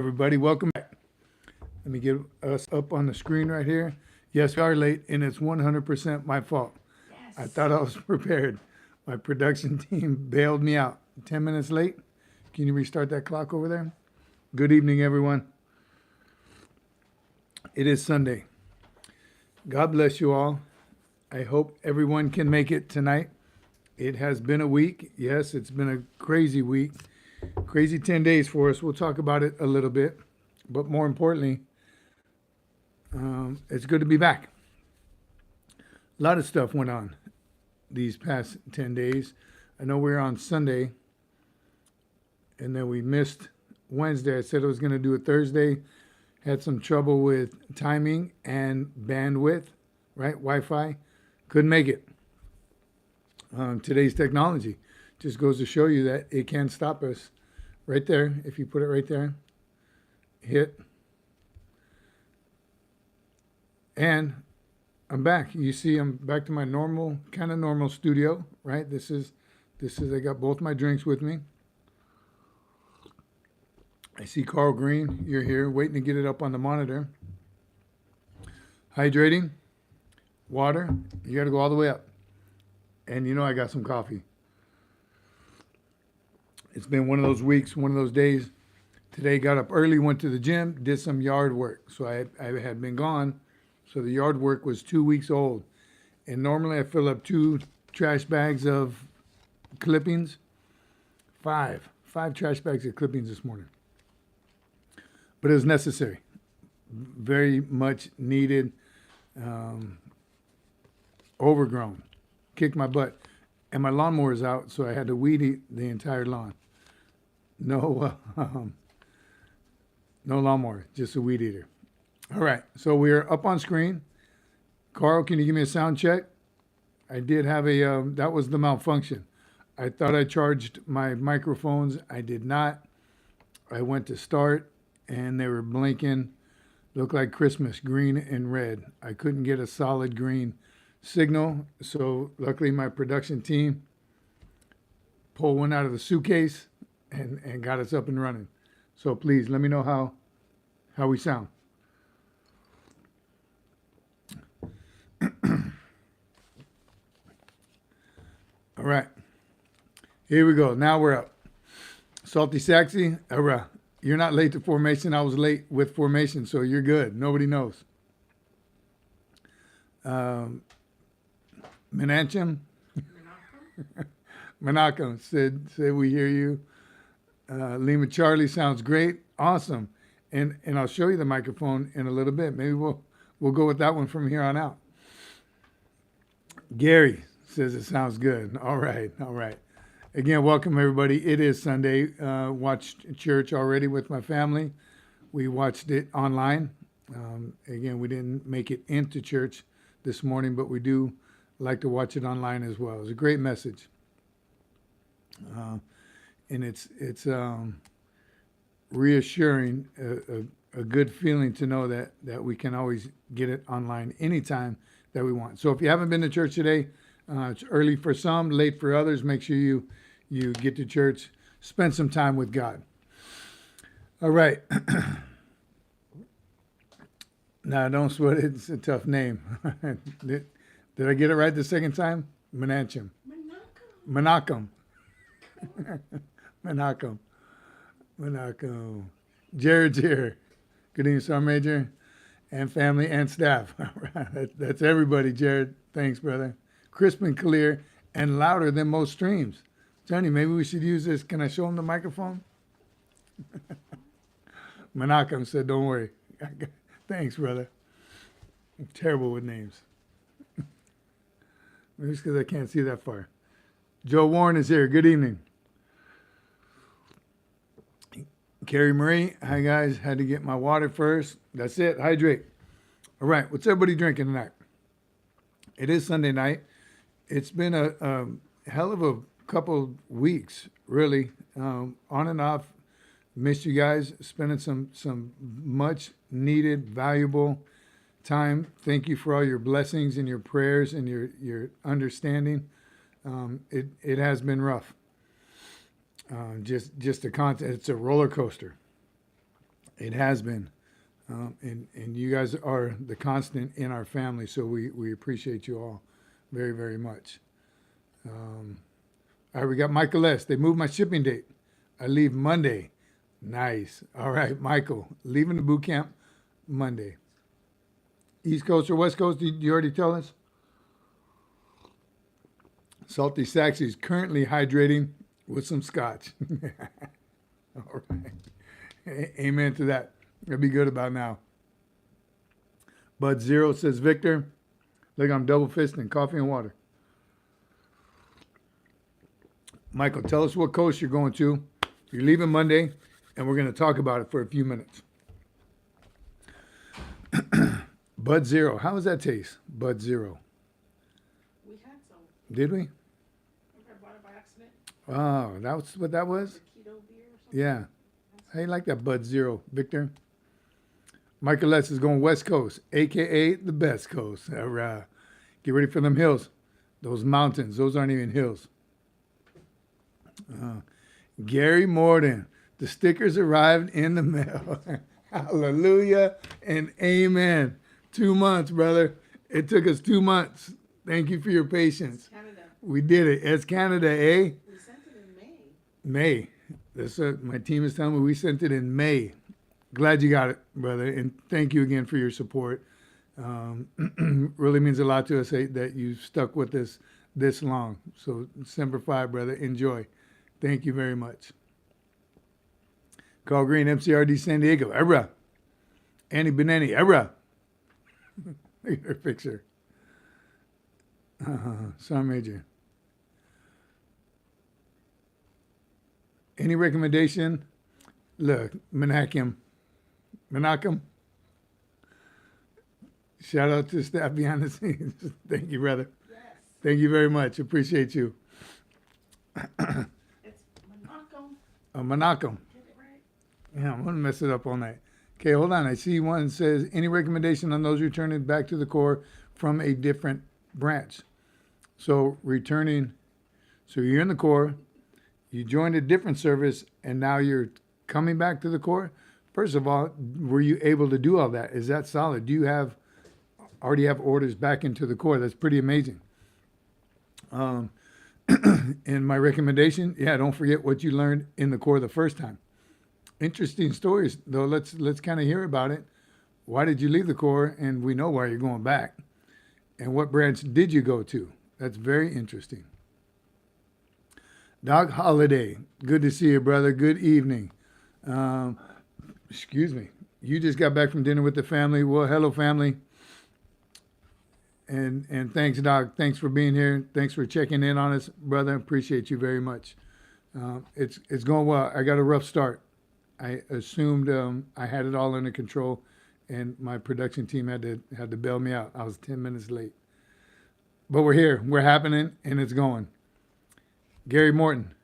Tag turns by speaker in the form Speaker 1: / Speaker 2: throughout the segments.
Speaker 1: Everybody, welcome back. Let me get us up on the screen right here. Yes, we are late, and it's 100% my fault. Yes. I thought I was prepared. My production team bailed me out. 10 minutes late. Can you restart that clock over there? Good evening, everyone. It is Sunday. God bless you all. I hope everyone can make it tonight. It has been a week. Yes, it's been a crazy week. Crazy 10 days for us. We'll talk about it a little bit. But more importantly, it's good to be back. A lot of stuff went on these past 10 days. I know we were on Sunday, and then we missed Wednesday. I said I was going to do it Thursday. Had some trouble with timing and bandwidth, right? Wi-Fi. Couldn't make it. Today's technology just goes to show you that it can stop us right there. If you put it right there, hit, and I'm back. You see, I'm back to my normal, kind of normal studio, right? This is, I got both my drinks with me. I see Carl Green, you're here, waiting to get it up on the monitor. Hydrating, water, you got to go all the way up. And you know I got some coffee. It's been one of those weeks, one of those days. Today got up early, went to the gym, did some yard work. So I had been gone. So the yard work was 2 weeks old. And normally I fill up 2 trash bags of clippings. Five trash bags of clippings this morning. But it was necessary. Very much needed. Overgrown. Kicked my butt. And my lawnmower's out, so I had to weed eat the entire lawn. No lawnmower, just a weed eater. All right, so we're up on screen. Carl, can you give me a sound check? I did have a, that was the malfunction. I thought I charged my microphones. I did not. I went to start, and they were blinking. Looked like Christmas, green and red. I couldn't get a solid green signal, so luckily my production team pulled one out of the suitcase and got us up and running. So please let me know how we sound. All right, here we go. Now we're up. Salty Saxy, you're not late to formation. I was late with formation, so you're good. Nobody knows. Menachem? Menachem said we hear you. Lima Charlie sounds great. Awesome. And I'll show you the microphone in a little bit. Maybe we'll go with that one from here on out. Gary says it sounds good. All right. Again, welcome everybody. It is Sunday. Watched church already with my family. We watched it online. Again, we didn't make it into church this morning, but we do like to watch it online as well. It's a great message. And it's reassuring, a good feeling to know that we can always get it online anytime that we want. So if you haven't been to church today, it's early for some, late for others. Make sure you get to church, spend some time with God. All right. Now, don't sweat it. It's a tough name. Did I get it right the second time? Menachem. Menachem. Menachem. Jared's here. Good evening, Sergeant Major, and family and staff. All right. That's everybody, Jared. Thanks, brother. Crisp and clear and louder than most streams. Johnny, maybe we should use this. Can I show him the microphone? Menachem said, don't worry. Thanks, brother. I'm terrible with names. Maybe it's because I can't see that far. Joe Warren is here. Good evening. Carrie Marie, hi guys. Had to get my water first. That's it. Hydrate. All right. What's everybody drinking tonight? It is Sunday night. It's been a hell of a couple weeks, really. On and off. Missed you guys. Spending some much needed, valuable time. Thank you for all your blessings and your prayers and your understanding. It has been rough. Just the content. It's a roller coaster. It has been. And you guys are the constant in our family, so we appreciate you all very, very much. All right, we got Michael S. They moved my shipping date. I leave Monday. Nice. All right, Michael, leaving the boot camp Monday. East Coast or West Coast, did you already tell us? Salty Saxy is currently hydrating with some scotch. All right. Amen to that. It'll be good about now. Bud Zero says, Victor, look, I'm double fisting coffee and water. Michael, tell us what coast you're going to. You're leaving Monday, and we're going to talk about it for a few minutes. Bud Zero, how does that taste? Bud Zero.
Speaker 2: We had some.
Speaker 1: Did we?
Speaker 2: Remember I bought it by accident?
Speaker 1: Oh, that's what that was?
Speaker 2: The keto beer or something?
Speaker 1: Yeah. How you like that Bud Zero, Victor? Michael S. is going West Coast, a.k.a. the best coast. All right. Get ready for them hills. Those mountains, those aren't even hills. Gary Morden, the stickers arrived in the mail. Hallelujah and amen. 2 months, brother. It took us 2 months. Thank you for your patience.
Speaker 2: Canada.
Speaker 1: We did it. As Canada, eh?
Speaker 2: We sent it in May.
Speaker 1: May. That's what my team is telling me. We sent it in May. Glad you got it, brother. And thank you again for your support. Really means a lot to us that you stuck with us this long. So December 5, brother, enjoy. Thank you very much. Carl Green, MCRD San Diego. Ebra. Annie Benani. Ebra. Look at her picture. Sergeant Major. Any recommendation? Look, Menachem. Shout out to the staff behind the scenes. Thank you, brother.
Speaker 2: Yes.
Speaker 1: Thank you very much. Appreciate you.
Speaker 2: It's Menachem.
Speaker 1: Menachem.
Speaker 2: Get it right?
Speaker 1: Yeah, I'm going to mess it up all night. Okay, hold on. I see one that says, any recommendation on those returning back to the Corps from a different branch? So returning, so you're in the Corps, you joined a different service, and now you're coming back to the Corps? First of all, were you able to do all that? Is that solid? Do you already have orders back into the Corps? That's pretty amazing. And my recommendation, don't forget what you learned in the Corps the first time. Interesting stories, though. Let's kind of hear about it. Why did you leave the Corps? And we know why you're going back. And what branch did you go to? That's very interesting. Doc Holiday, good to see you, brother. Good evening. Excuse me. You just got back from dinner with the family. Well, hello, family. And thanks, Doc. Thanks for being here. Thanks for checking in on us, brother. Appreciate you very much. It's going well. I got a rough start. I assumed I had it all under control, and my production team had to bail me out. I was 10 minutes late. But we're here. We're happening, and it's going. Gary Morton,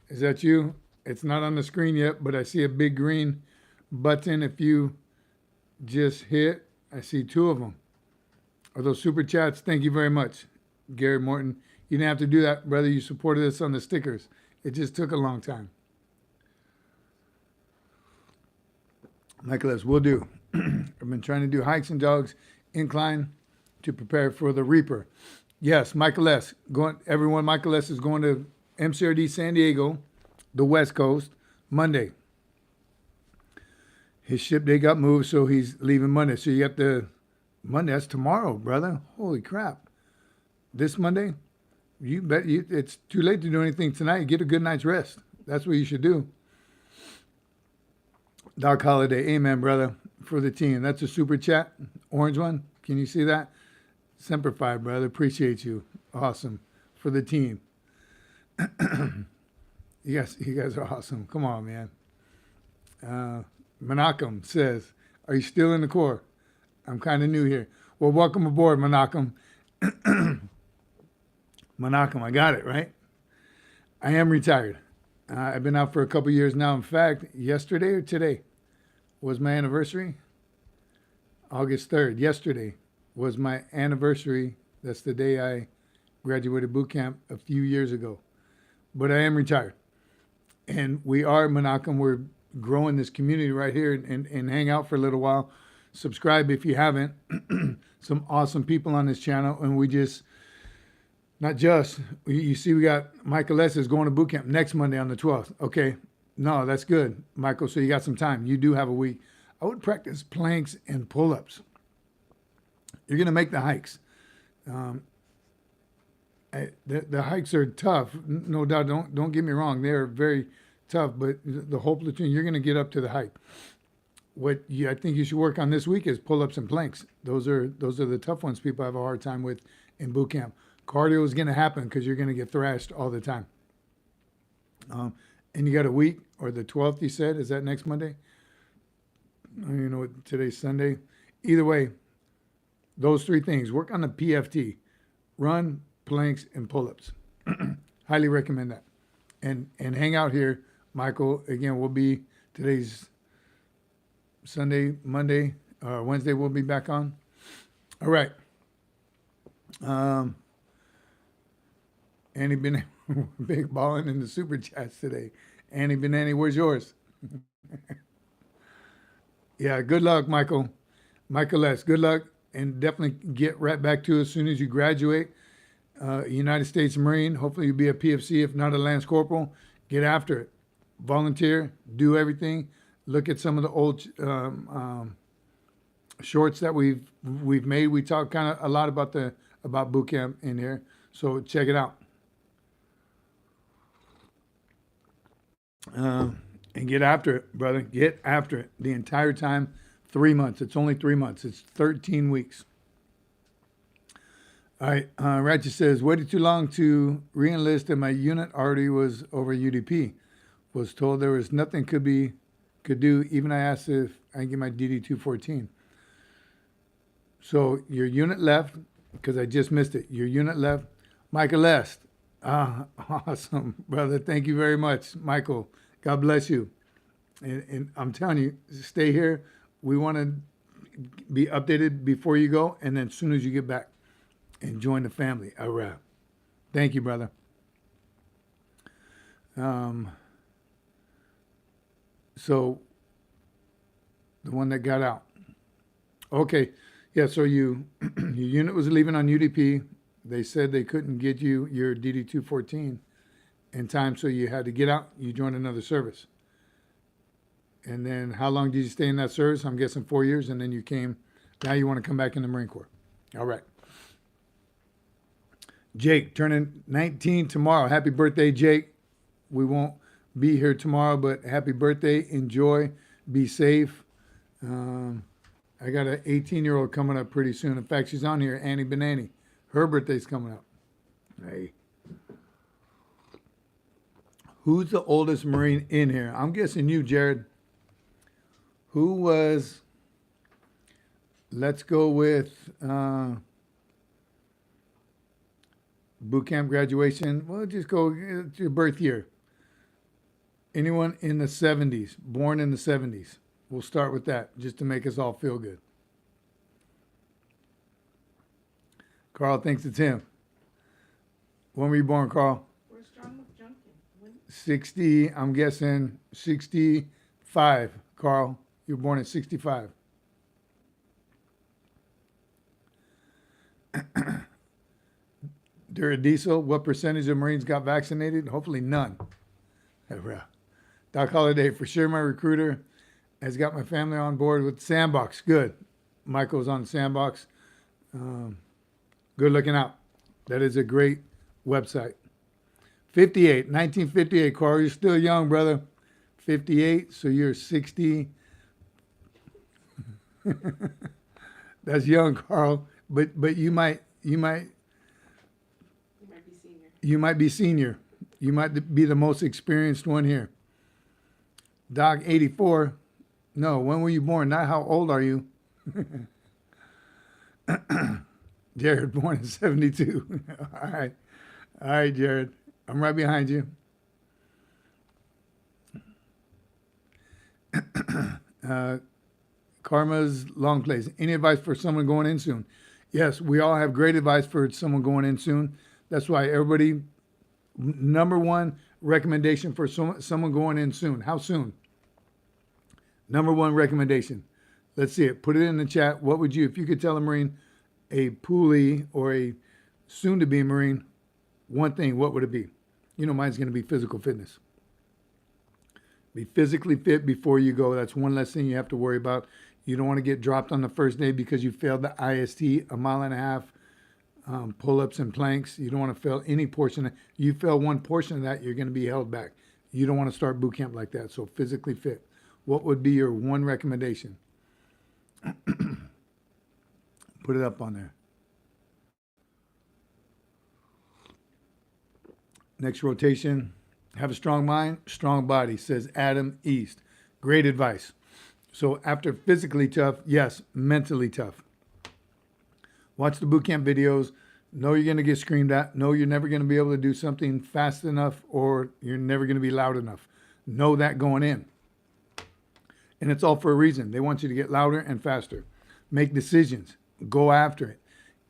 Speaker 1: is that you? It's not on the screen yet, but I see a big green button. If you just hit, I see 2 of them. Are those super chats? Thank you very much, Gary Morton. You didn't have to do that, brother. You supported us on the stickers. It just took a long time. Michael S., will do. I've been trying to do hikes and jogs, incline to prepare for the Reaper. Yes, Michael S. Everyone, Michael S. is going to MCRD San Diego, the West Coast, Monday. His ship day got moved, so he's leaving Monday. So you got Monday, that's tomorrow, brother. Holy crap. This Monday? You bet it's too late to do anything tonight. Get a good night's rest. That's what you should do. Doc Holiday, amen, brother, for the team. That's a super chat. Orange one. Can you see that? Semper Fi, brother. Appreciate you. Awesome. For the team. Yes, you guys are awesome. Come on, man. Menachem says, are you still in the Corps? I'm kind of new here. Well, welcome aboard, Menachem. Menachem, I got it, right? I am retired. I've been out for a couple years now. In fact, yesterday or today was my anniversary. August 3rd, yesterday was my anniversary. That's the day I graduated boot camp a few years ago. But I am retired. And we are, Menachem, we're growing this community right here and hang out for a little while. Subscribe if you haven't. Some awesome people on this channel, and we just, not just, you see we got Michael S. is going to boot camp next Monday on the 12th. Okay, no, that's good, Michael, so you got some time. You do have a week. I would practice planks and pull-ups. You're going to make the hikes. The hikes are tough, no doubt. Don't get me wrong; they're very tough. But the whole platoon, you're going to get up to the hike. I think you should work on this week is pull-ups and planks. Those are the tough ones people have a hard time with in boot camp. Cardio is going to happen because you're going to get thrashed all the time. And you got a week, or the 12th. You said, is that next Monday? I don't even know what today's Sunday. Either way, those three things. Work on the PFT: run, planks, and pull-ups. Highly recommend that. And hang out here, Michael. Again, we'll be today's Sunday, Monday, Wednesday. We'll be back on. All right. Annie been big balling in the super chats today. Annie Benani, where's yours? Yeah, good luck, Michael. Michael S., good luck, and definitely get right back to it as soon as you graduate. United States Marine, hopefully you'll be a PFC, if not a Lance Corporal. Get after it. Volunteer, do everything. Look at some of the old shorts that we've made. We talk kind of a lot about boot camp in here, so check it out. And get after it, brother. Get after it. The entire time, 3 months. It's only 3 months. It's 13 weeks. All right. Ratchet says, waited too long to re-enlist and my unit already was over UDP. Was told there was nothing could do. Even I asked if I can get my DD-214. So your unit left, because I just missed it. Your unit left. Michael S. Awesome, brother. Thank you very much, Michael. God bless you. And I'm telling you, stay here. We want to be updated before you go, and then as soon as you get back, and join the family. All right. Thank you, brother. So the one that got out. Okay. Yeah, so your unit was leaving on UDP. They said they couldn't get you your DD-214 in time, so you had to get out. You joined another service. And then how long did you stay in that service? I'm guessing 4 years, and then you came. Now you want to come back in the Marine Corps. All right. Jake, turning 19 tomorrow. Happy birthday, Jake. We won't be here tomorrow, but happy birthday. Enjoy. Be safe. I got an 18-year-old coming up pretty soon. In fact, she's on here, Annie Benani. Her birthday's coming up. Hey. Who's the oldest Marine in here? I'm guessing you, Jared. Who was, let's go with boot camp graduation. We'll just go to your birth year. Anyone in the 70s, born in the 70s. We'll start with that, just to make us all feel good. Carl thinks it's him. When were you born, Carl?
Speaker 2: Where's John McJunkin?
Speaker 1: 60, I'm guessing 65, Carl. You were born in 65. Diesel, what percentage of Marines got vaccinated? Hopefully none. Doc Holliday, for sure my recruiter has got my family on board with Sandbox. Good. Michael's on Sandbox. Good looking out. That is a great website. 1958, Carl. You're still young, brother. 58, so you're 60. That's young, Carl. But you might
Speaker 2: You might be senior.
Speaker 1: You might be senior. You might be the most experienced one here. Doc, 84. No, when were you born? Not how old are you? Jared, born in 72. All right. All right, Jared. I'm right behind you. Karma's long place. Any advice for someone going in soon? Yes, we all have great advice for someone going in soon. That's why everybody, number one recommendation for someone going in soon. How soon? Number one recommendation. Let's see it. Put it in the chat. What would you, if you could tell a Marine, a Poolee or a soon-to-be Marine, one thing, what would it be? You know, mine's going to be physical fitness. Be physically fit before you go. That's one less thing you have to worry about. You don't want to get dropped on the first day because you failed the IST, a mile and a half, pull-ups and planks. You don't want to fail any portion. You fail one portion of that, you're going to be held back. You don't want to start boot camp like that. So physically fit. What would be your one recommendation? Put it up on there. Next rotation. Have a strong mind, strong body, says Adam East. Great advice. So after physically tough, yes, mentally tough. Watch the boot camp videos. Know you're going to get screamed at. Know you're never going to be able to do something fast enough or you're never going to be loud enough. Know that going in. And it's all for a reason. They want you to get louder and faster. Make decisions. Go after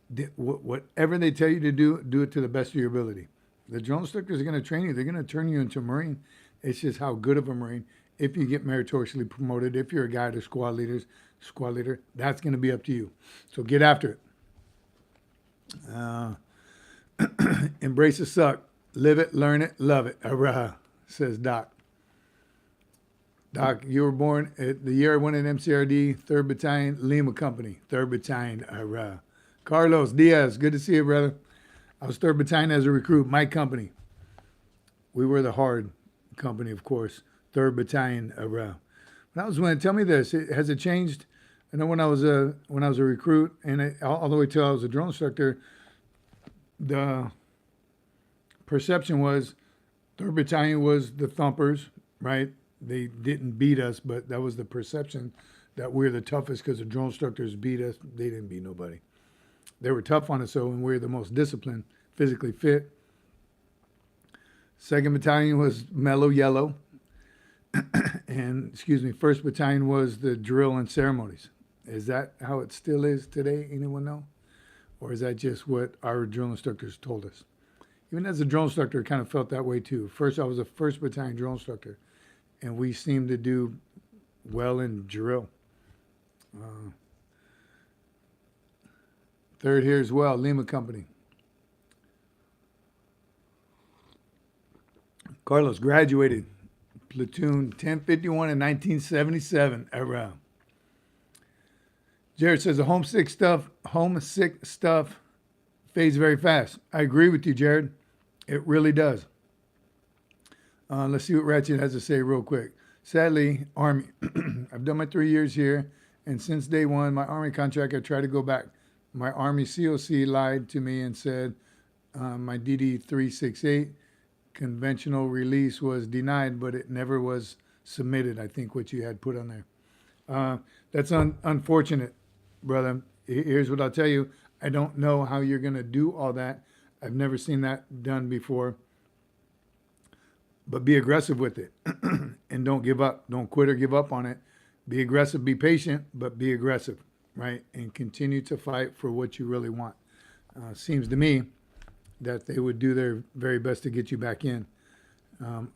Speaker 1: it. Whatever they tell you to do, do it to the best of your ability. The drill instructors are going to train you. They're going to turn you into a Marine. It's just how good of a Marine. If you get meritoriously promoted, if you're a guide or squad leader, that's going to be up to you. So get after it. Embrace the suck. Live it, learn it, love it. Hurrah, says Doc. Doc, you were born at the year I went in MCRD, 3rd Battalion, Lima Company. 3rd Battalion, hurrah. Carlos Diaz, good to see you, brother. I was 3rd Battalion as a recruit, my company. We were the hard company, of course. 3rd Battalion, hurrah. When I was when, tell me this, has it changed? I know when I was a recruit and all the way till I was a drill instructor, the perception was 3rd Battalion was the thumpers, right? They didn't beat us, but that was the perception that we're the toughest because the drill instructors beat us. They didn't beat nobody. They were tough on us, so, and we're the most disciplined, physically fit. 2nd Battalion was mellow yellow. And, 1st Battalion was the drill and ceremonies. Is that how it still is today? Anyone know? Or is that just what our drill instructors told us? Even as a drill instructor, I kind of felt that way too. First, I was a 1st Battalion drill instructor, and we seemed to do well in drill. 3rd here as well, Lima Company. Carlos graduated platoon 1051 in 1977. Around. Jared says the homesick stuff fades very fast. I agree with you, Jared. It really does. Let's see what Ratchet has to say real quick. Sadly, Army. I've done my 3 years here, and since day one, my Army contract, I tried to go back. My Army COC lied to me and said my DD 368 conventional release was denied, but it never was submitted, I think what you had put on there. That's unfortunate, brother. Here's what I'll tell you. I don't know how you're going to do all that. I've never seen that done before. But be aggressive with it and don't give up. Don't quit or give up on it. Be aggressive, be patient, but be aggressive, right? And continue to fight for what you really want. Seems to me that they would do their very best to get you back in.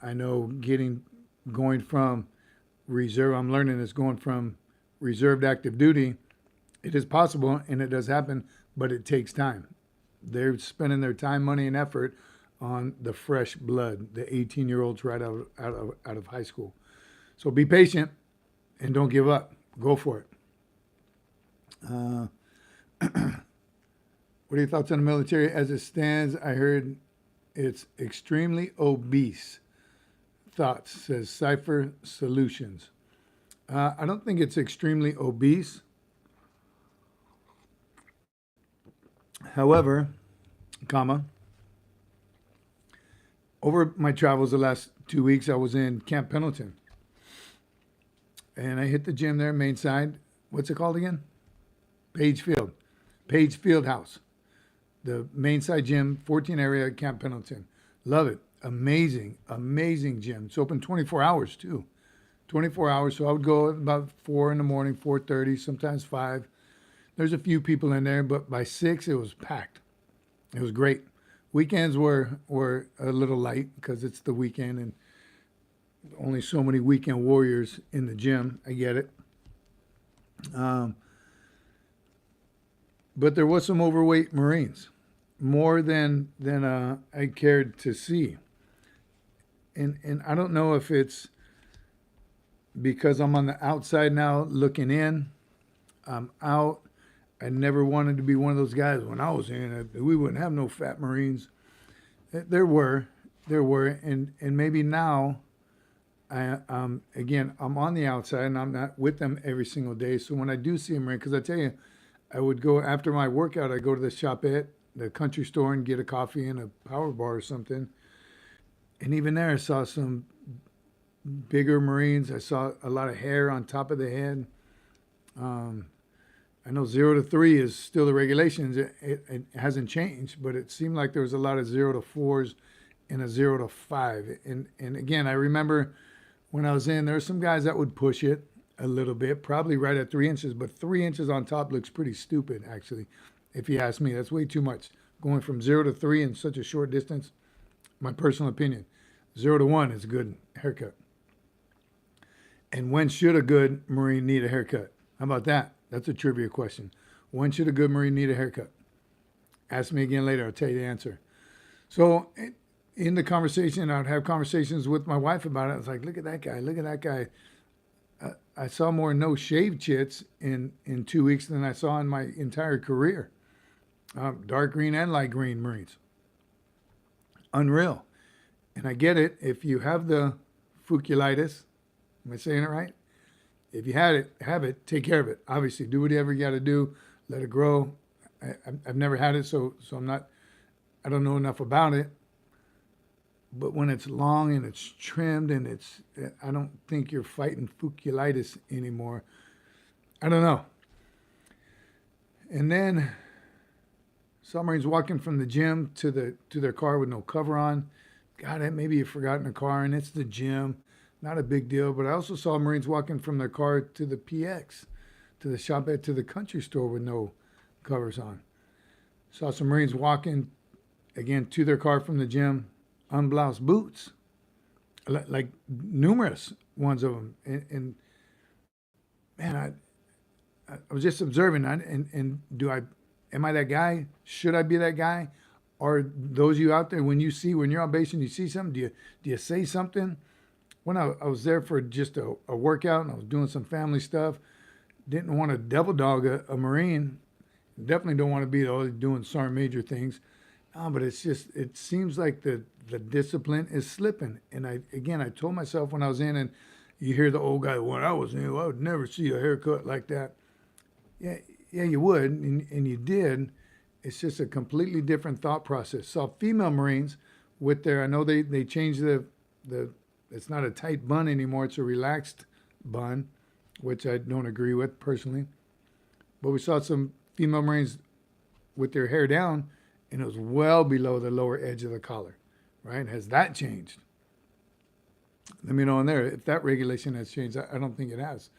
Speaker 1: I know going from reserve, I'm learning this, going from reserved active duty, it is possible and it does happen, but it takes time. They're spending their time, money, and effort on the fresh blood, the 18-year-olds right out of high school. So be patient and don't give up. Go for it. What are your thoughts on the military as it stands? I heard it's extremely obese. Thoughts, says Cypher Solutions. I don't think it's extremely obese. However, over my travels the last 2 weeks, I was in Camp Pendleton. And I hit the gym there, main side. What's it called again? Page Field House. The main side gym, 14 area, Camp Pendleton. Love it. Amazing, amazing gym. It's open 24 hours too. 24 hours. So I would go about 4 in the morning, 4:30, sometimes 5. There's a few people in there, but by 6, it was packed. It was great. Weekends were a little light because it's the weekend and only so many weekend warriors in the gym. I get it. But there was some overweight Marines, more than I cared to see. And I don't know if it's because I'm on the outside now looking in. I'm out. I never wanted to be one of those guys. When I was in, we wouldn't have no fat Marines. There were, and maybe now, again, I'm on the outside and I'm not with them every single day. So when I do see a Marine, because I tell you, I would go after my workout. I go to the shopette, the country store, and get a coffee and a power bar or something. And even there, I saw some bigger Marines. I saw a lot of hair on top of the head. I know 0 to 3 is still the regulations. It hasn't changed, but it seemed like there was a lot of 0 to 4s and a 0 to 5. And again, I remember when I was in, there were some guys that would push it a little bit, probably right at 3 inches, but 3 inches on top looks pretty stupid, actually, if you ask me. That's way too much. Going from 0 to 3 in such a short distance, my personal opinion. 0 to 1 is a good haircut. And when should a good Marine need a haircut? How about that? That's a trivia question. When should a good Marine need a haircut? Ask me again later. I'll tell you the answer. So in the conversation, I'd have conversations with my wife about it. I was like, look at that guy. Look at that guy. I saw more no-shave chits in 2 weeks than I saw in my entire career. Dark green and light green Marines. Unreal. And I get it. If you have the fuculitis, am I saying it right? If you have it, take care of it. Obviously, do whatever you got to do. Let it grow. I've never had it, so I don't know enough about it. But when it's long and it's trimmed and I don't think you're fighting fuculitis anymore. I don't know. And then some Marines walking from the gym to their car with no cover on. God, maybe you forgot in the car and it's the gym. Not a big deal. But I also saw Marines walking from their car to the PX, to the shopette, to the country store with no covers on. Saw some Marines walking, again, to their car from the gym, unbloused boots, like numerous ones of them. And man, I was just observing that. And am I that guy? Should I be that guy? Are those of you out there, when you're on base and you see something, do you say something? When I was there for just a workout and I was doing some family stuff, didn't want to devil dog a Marine. Definitely don't want to be doing sergeant major things. But it seems like the discipline is slipping. And I told myself when I was in, and you hear the old guy, when I was in, I would never see a haircut like that. Yeah, you would, and you did. It's just a completely different thought process. Saw female Marines with their, I know they changed the it's not a tight bun anymore, it's a relaxed bun, which I don't agree with personally. But we saw some female Marines with their hair down, and it was well below the lower edge of the collar, right? Has that changed? Let me know in there if that regulation has changed. I don't think it has.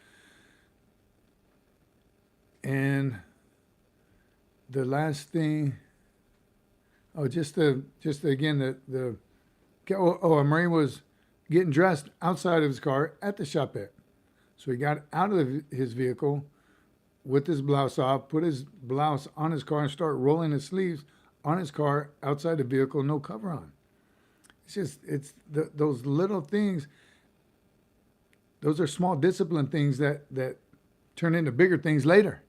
Speaker 1: And the last thing, again, a Marine was getting dressed outside of his car at the shopette. So he got out of his vehicle with his blouse off, put his blouse on his car and start rolling his sleeves on his car outside the vehicle, no cover on. Those little things. Those are small discipline things that turn into bigger things later,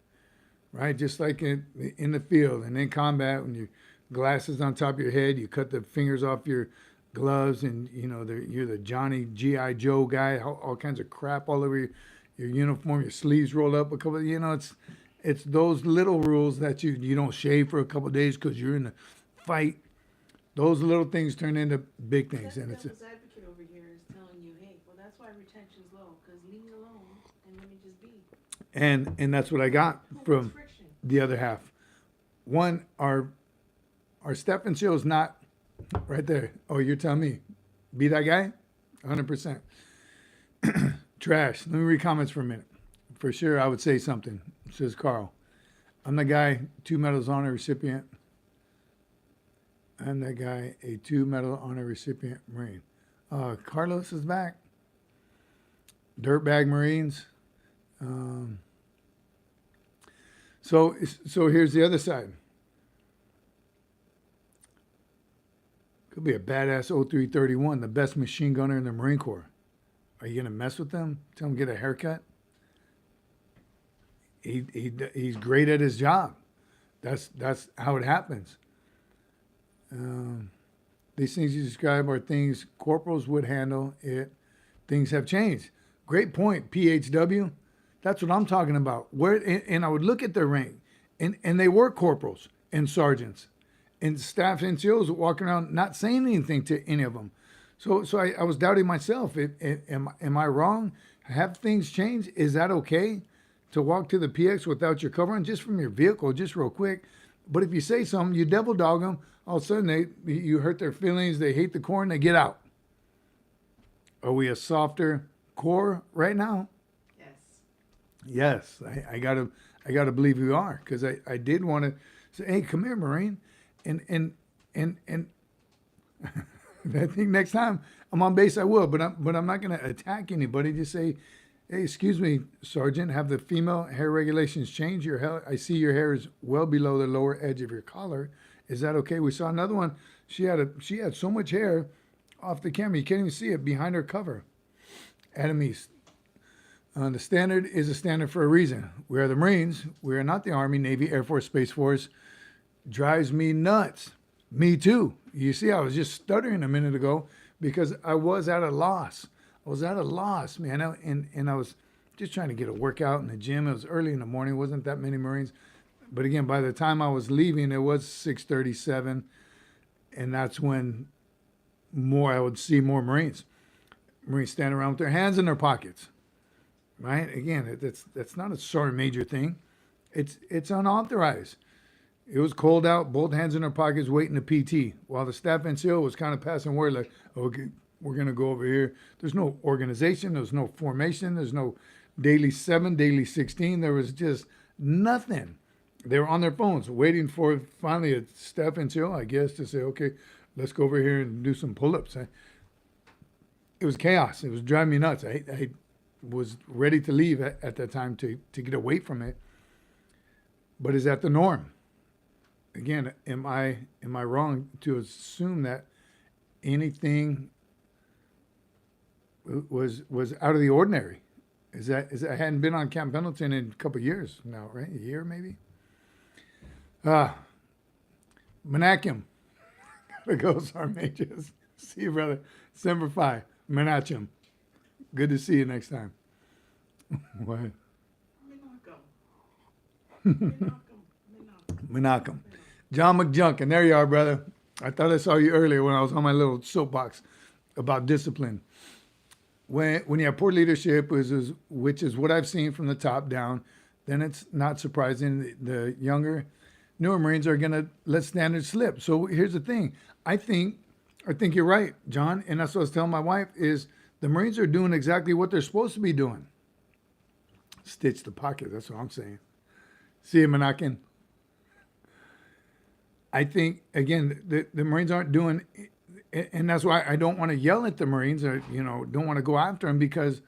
Speaker 1: right? Just like in the field and in combat, when your glasses on top of your head, you cut the fingers off your gloves, and you're the Johnny G.I. Joe guy, all kinds of crap all over your uniform, your sleeves rolled up a couple. It's those little rules that you don't shave for a couple of days because you're in a fight. Those little things turn into big things, and it's.
Speaker 2: Devil's advocate over here is telling you, hey, well, that's why retention's low, because leave me alone and let me just be.
Speaker 1: And that's what I got from
Speaker 2: Friction.
Speaker 1: the other half. One, our step and chill is not right there. Oh, you're telling me, be that guy? 100%. Trash. Let me read comments for a minute. For sure, I would say something. Says Carl. I'm the guy, 2 medals honor recipient. I'm that guy, a 2 medal honor recipient Marine. Carlos is back. dirtbag Marines. So here's the other side. Could be a badass 0331, the best machine gunner in the Marine Corps. Are you gonna mess with them? Tell him get a haircut? He's great at his job. That's how it happens. These things you describe are things corporals would handle. Things have changed. Great point, PHW. That's what I'm talking about. And I would look at their rank, and they were corporals and sergeants, and staff NCOs walking around not saying anything to any of them. So I was doubting myself. Am I wrong? Have things changed? Is that okay to walk to the PX without your cover on, just from your vehicle, just real quick? But if you say something, you devil dog them. All of a sudden, you hurt their feelings. They hate the Corps and they get out. Are we a softer Corps right now? Yes, I gotta believe we are, because I did want to say, hey, come here, Marine, and I think next time I'm on base I will, but I'm not gonna attack anybody. Just say, hey, excuse me, Sergeant, have the female hair regulations changed? Your hair, I see your hair is well below the lower edge of your collar. Is that okay? We saw another one. She had so much hair off the camera you can't even see it behind her cover. Adam East. The standard is a standard for a reason. We are the Marines. We are not the Army, Navy, Air Force, Space Force. Drives me nuts. Me too. You see, I was just stuttering a minute ago because I was at a loss. I was at a loss, man. And I was just trying to get a workout in the gym. It was early in the morning. Wasn't that many Marines. But again, by the time I was leaving, it was 6:37. And that's when I would see more Marines. Marines standing around with their hands in their pockets. Right? Again, that's not a sergeant major thing. It's unauthorized. It was cold out, both hands in their pockets, waiting to PT, while the staff NCO was kind of passing word like, okay, we're going to go over here. There's no organization. There's no formation. There's no daily 7, daily 16. There was just nothing. They were on their phones waiting for finally a staff NCO, I guess, to say, okay, let's go over here and do some pull-ups. It was chaos. It was driving me nuts. I was ready to leave at that time to get away from it. But is that the norm? Again, am I wrong to assume that anything was out of the ordinary? Is that I hadn't been on Camp Pendleton in a couple of years now, right? A year maybe. Menachem. Gotta go, Sergeant Majors. See you, brother. December 5. Menachem. Good to see you next time. What? Menachem. John McJunkin. There you are, brother. I thought I saw you earlier when I was on my little soapbox about discipline. When you have poor leadership, which is what I've seen from the top down, then it's not surprising the younger, newer Marines are going to let standards slip. So here's the thing. I think you're right, John, and that's what I was telling my wife, is the Marines are doing exactly what they're supposed to be doing. Stitch the pocket, that's what I'm saying. See you, Menachem. I think, again, the Marines aren't doing, and that's why I don't want to yell at the Marines or, don't want to go after them because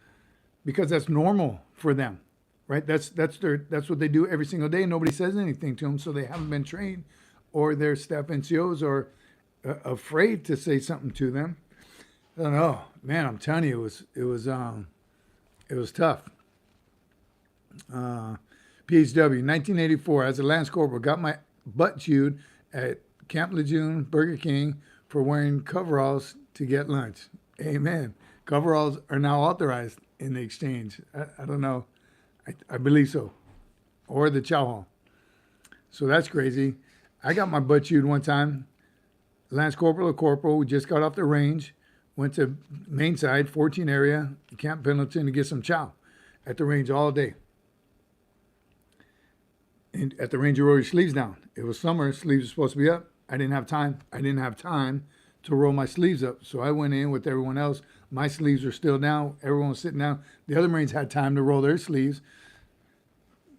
Speaker 1: that's normal for them, right? That's what they do every single day. Nobody says anything to them, so they haven't been trained, or their staff NCOs are afraid to say something to them. I don't know, man. I'm telling you, it was tough. PHW, 1984, as a Lance Corporal, got my butt chewed at Camp Lejeune, Burger King, for wearing coveralls to get lunch. Amen. Coveralls are now authorized in the exchange. I don't know. I believe so. Or the chow hall. So that's crazy. I got my butt chewed one time. Lance Corporal or Corporal, we just got off the range, went to main side, 14 area, Camp Pendleton, to get some chow at the range all day. And at the range, you roll your sleeves down. It was summer, sleeves were supposed to be up. I didn't have time to roll my sleeves up. So I went in with everyone else. My sleeves were still down. Everyone was sitting down. The other Marines had time to roll their sleeves.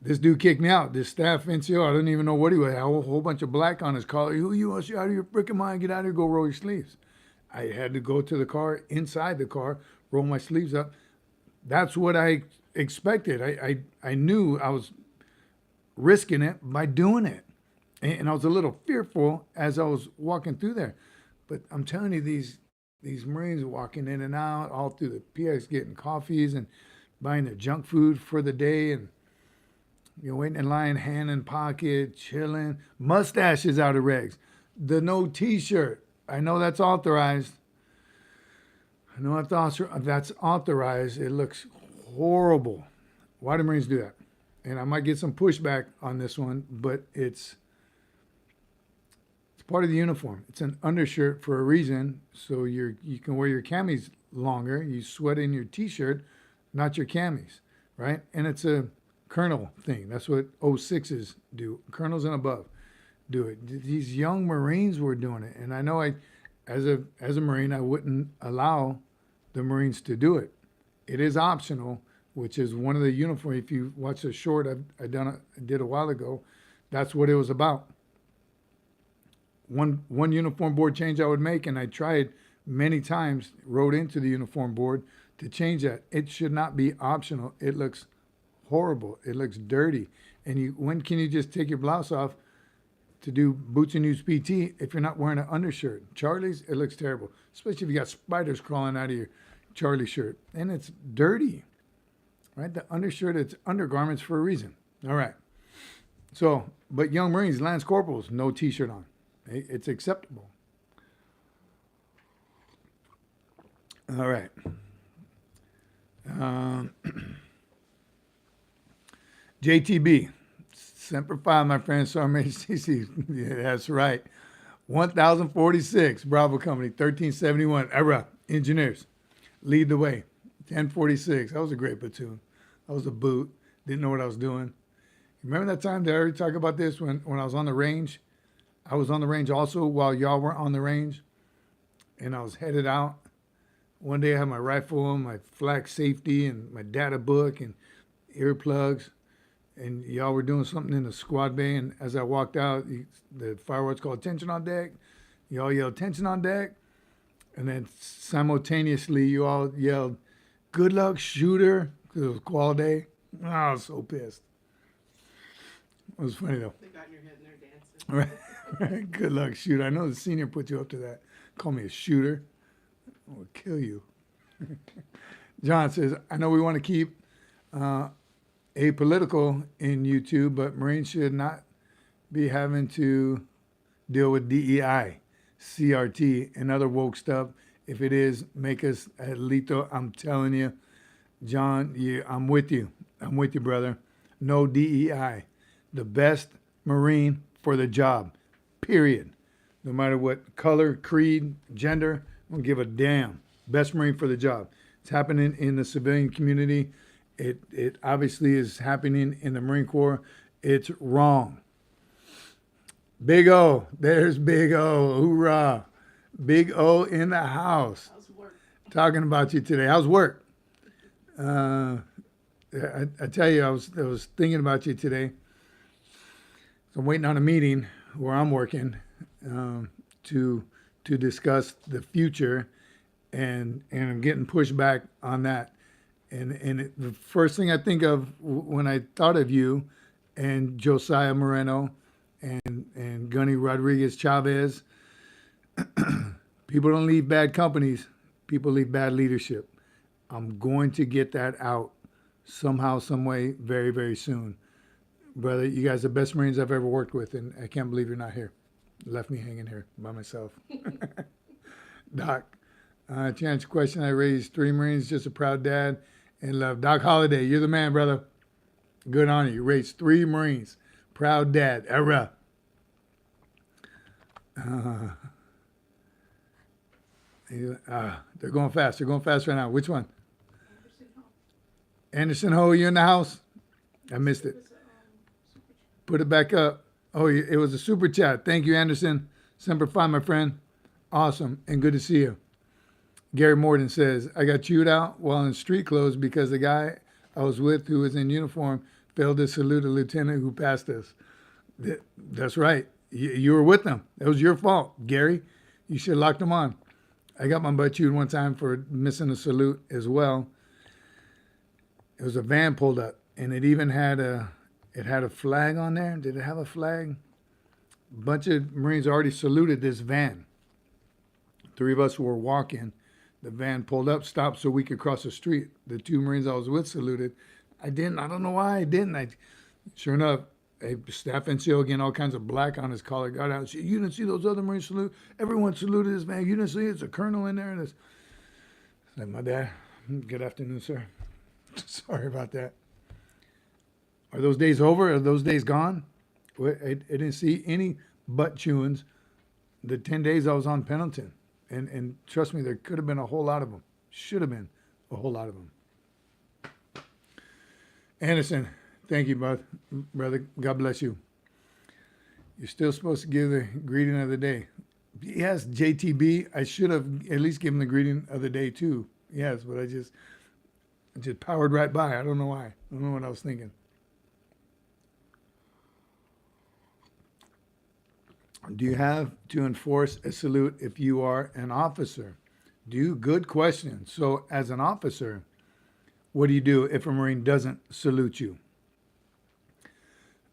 Speaker 1: This dude kicked me out. This staff NCO, I didn't even know what he was. Had a whole bunch of black on his collar. Who you want? You out of your freaking mind? Get out of here. Go roll your sleeves. I had to go to the car, inside the car, roll my sleeves up. that's what I expected. I knew I was risking it by doing it. And I was a little fearful as I was walking through there. But I'm telling you, these Marines walking in and out, all through the PX, getting coffees and buying their junk food for the day, and waiting in line, hand in pocket, chilling, mustaches out of regs, the no T-shirt. I know that's authorized. I know that's authorized. It looks horrible. Why do Marines do that? And I might get some pushback on this one, but it's part of the uniform. It's an undershirt for a reason, so you can wear your camis longer. You sweat in your T-shirt, not your camis, right? And it's a colonel thing. That's what 06s do. Colonels and above do it. These young Marines were doing it, and I know as a Marine, I wouldn't allow the Marines to do it. It is optional, which is one of the uniform. If you watch a short I did a while ago, that's what it was about. One uniform board change I would make, and I tried many times, wrote into the uniform board to change that. It should not be optional. It looks horrible. It looks dirty. And when can you just take your blouse off to do boots and use PT if you're not wearing an undershirt? Charlie's, it looks terrible, especially if you got spiders crawling out of your Charlie shirt. And it's dirty, right? The undershirt, it's undergarments for a reason. All right. So, but young Marines, Lance Corporals, no T-shirt on. It's acceptable. All right. JTB, Semper Fi, my friend, SgtMaj Cece. Yeah, that's right. 1046, Bravo Company, 1371, ERA, Engineers, lead the way. 1046, that was a great platoon. I was a boot, didn't know what I was doing. Remember that time, did I already talk about this when I was on the range? I was on the range also while y'all were on the range, and I was headed out. One day I had my rifle, my flak safety, and my data book and earplugs, and y'all were doing something in the squad bay, and as I walked out, the fireworks called attention on deck. Y'all yelled attention on deck, and then simultaneously you all yelled, good luck, shooter, because it was qual day. Oh, I was so pissed. It was funny though.
Speaker 2: They got in your head and they're dancing.
Speaker 1: Right. Good luck, shooter. I know the senior put you up to that. Call me a shooter. I will kill you. John says, I know we want to keep apolitical in YouTube, but Marines should not be having to deal with DEI, CRT, and other woke stuff. If it is, make us lethal. I'm telling you, John, I'm with you. I'm with you, brother. No DEI. The best Marine for the job, period. No matter what color, creed, gender, I don't give a damn. Best Marine for the job. It's happening in the civilian community. It obviously is happening in the Marine Corps. It's wrong. Big O. There's Big O. Hoorah. Big O in the house.
Speaker 2: How's work?
Speaker 1: Talking about you today. How's work? I tell you, I was thinking about you today. So I'm waiting on a meeting where I'm working to discuss the future, and I'm getting pushed back on that. And the first thing I think of when I thought of you and Josiah Moreno and Gunny Rodriguez Chavez, people don't leave bad companies. People leave bad leadership. I'm going to get that out somehow, some way, very, very soon. Brother, you guys are the best Marines I've ever worked with, and I can't believe you're not here. Left me hanging here by myself. Doc, to answer your question, I raised 3 Marines, just a proud dad, and love. Doc Holliday, you're the man, brother. Good on you. You raised 3 Marines. Proud dad. Era. They're going fast. They're going fast right now. Which one? Anderson Ho, you in the house? I missed it. Put it back up. Oh, it was a super chat. Thank you, Anderson. Semper Fi, my friend. Awesome and good to see you. Gary Morton says, I got chewed out while in street clothes because the guy I was with who was in uniform failed to salute a lieutenant who passed us. That's right. You were with them. That was your fault, Gary. You should have locked them on. I got my butt chewed one time for missing a salute as well. It was a van pulled up, and it even had a flag on there. Did it have a flag? A bunch of Marines already saluted this van. Three of us were walking. The van pulled up, stopped so we could cross the street. The two Marines I was with saluted. I didn't. I don't know why I didn't. Sure enough, a staff NCO, again, all kinds of black on his collar, got out and said, "You didn't see those other Marines salute? Everyone saluted this man. You didn't see it? It's a colonel in there." And it's like, "My bad. Good afternoon, sir." Sorry about that. Are those days over? Are those days gone? I didn't see any butt chewings the 10 days I was on Pendleton. And trust me, there could have been a whole lot of them. Should have been a whole lot of them. Anderson, thank you, brother. God bless you. You're still supposed to give the greeting of the day. Yes, JTB, I should have at least given the greeting of the day too. Yes, but I just powered right by. I don't know why. I don't know what I was thinking. Do you have to enforce a salute if you are an officer? Good question. So as an officer, what do you do if a Marine doesn't salute you?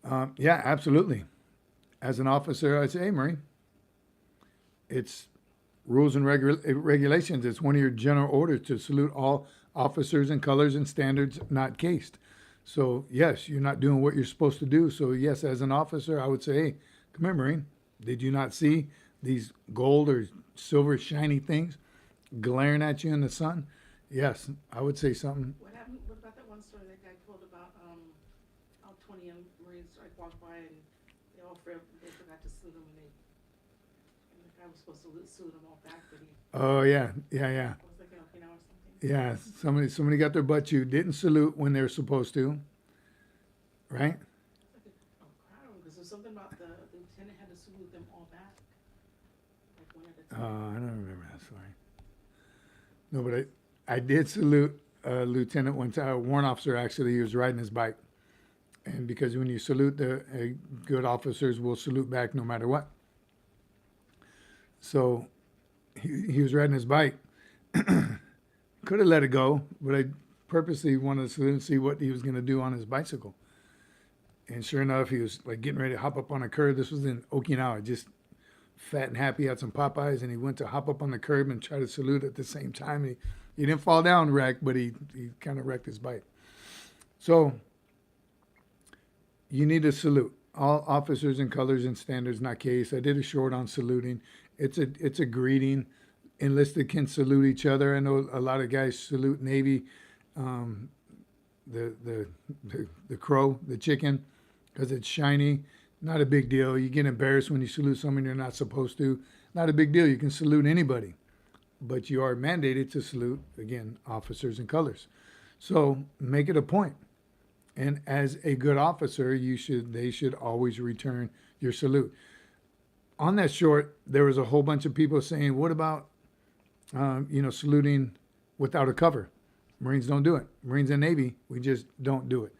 Speaker 1: Yeah, absolutely. As an officer, I'd say, "Hey, Marine, it's rules and regulations. It's one of your general orders to salute all officers in colors and standards not cased. So yes, you're not doing what you're supposed to do. So yes, as an officer, I would say, hey, come here, Marine. Did you not see these gold or silver shiny things glaring at you in the sun? Yes, I would say something.
Speaker 2: What happened? What about that one story that guy told about how 20 young Marines walked by and they forgot to salute him and the guy was supposed to salute them all back, but he.
Speaker 1: Oh yeah.
Speaker 2: Was like in Okinawa or something.
Speaker 1: Yeah, somebody got their butt chewed, didn't salute when they were supposed to, right?
Speaker 2: Because there's something about the lieutenant had to salute them all back, like one at a
Speaker 1: I
Speaker 2: time.
Speaker 1: don't remember that story. No, but I did salute a lieutenant one time, a warrant officer actually. He was riding his bike, and because when you salute good officers will salute back no matter what. So he was riding his bike. Could have let it go, but I purposely wanted to salute and see what he was going to do on his bicycle. And sure enough, he was like getting ready to hop up on a curb. This was in Okinawa, just fat and happy, had some Popeyes, and he went to hop up on the curb and try to salute at the same time. He didn't fall down wrecked, but he kind of wrecked his bike. So you need to salute all officers in colors and standards not cased. I did a short on saluting. It's a greeting. Enlisted can salute each other. I know a lot of guys salute Navy, the crow, the chicken, because it's shiny. Not a big deal. You get embarrassed when you salute someone you're not supposed to. Not a big deal. You can salute anybody, but you are mandated to salute, again, officers in colors. So make it a point. And as a good officer, they should always return your salute. On that short, there was a whole bunch of people saying, what about, saluting without a cover? Marines don't do it. Marines and Navy, we just don't do it.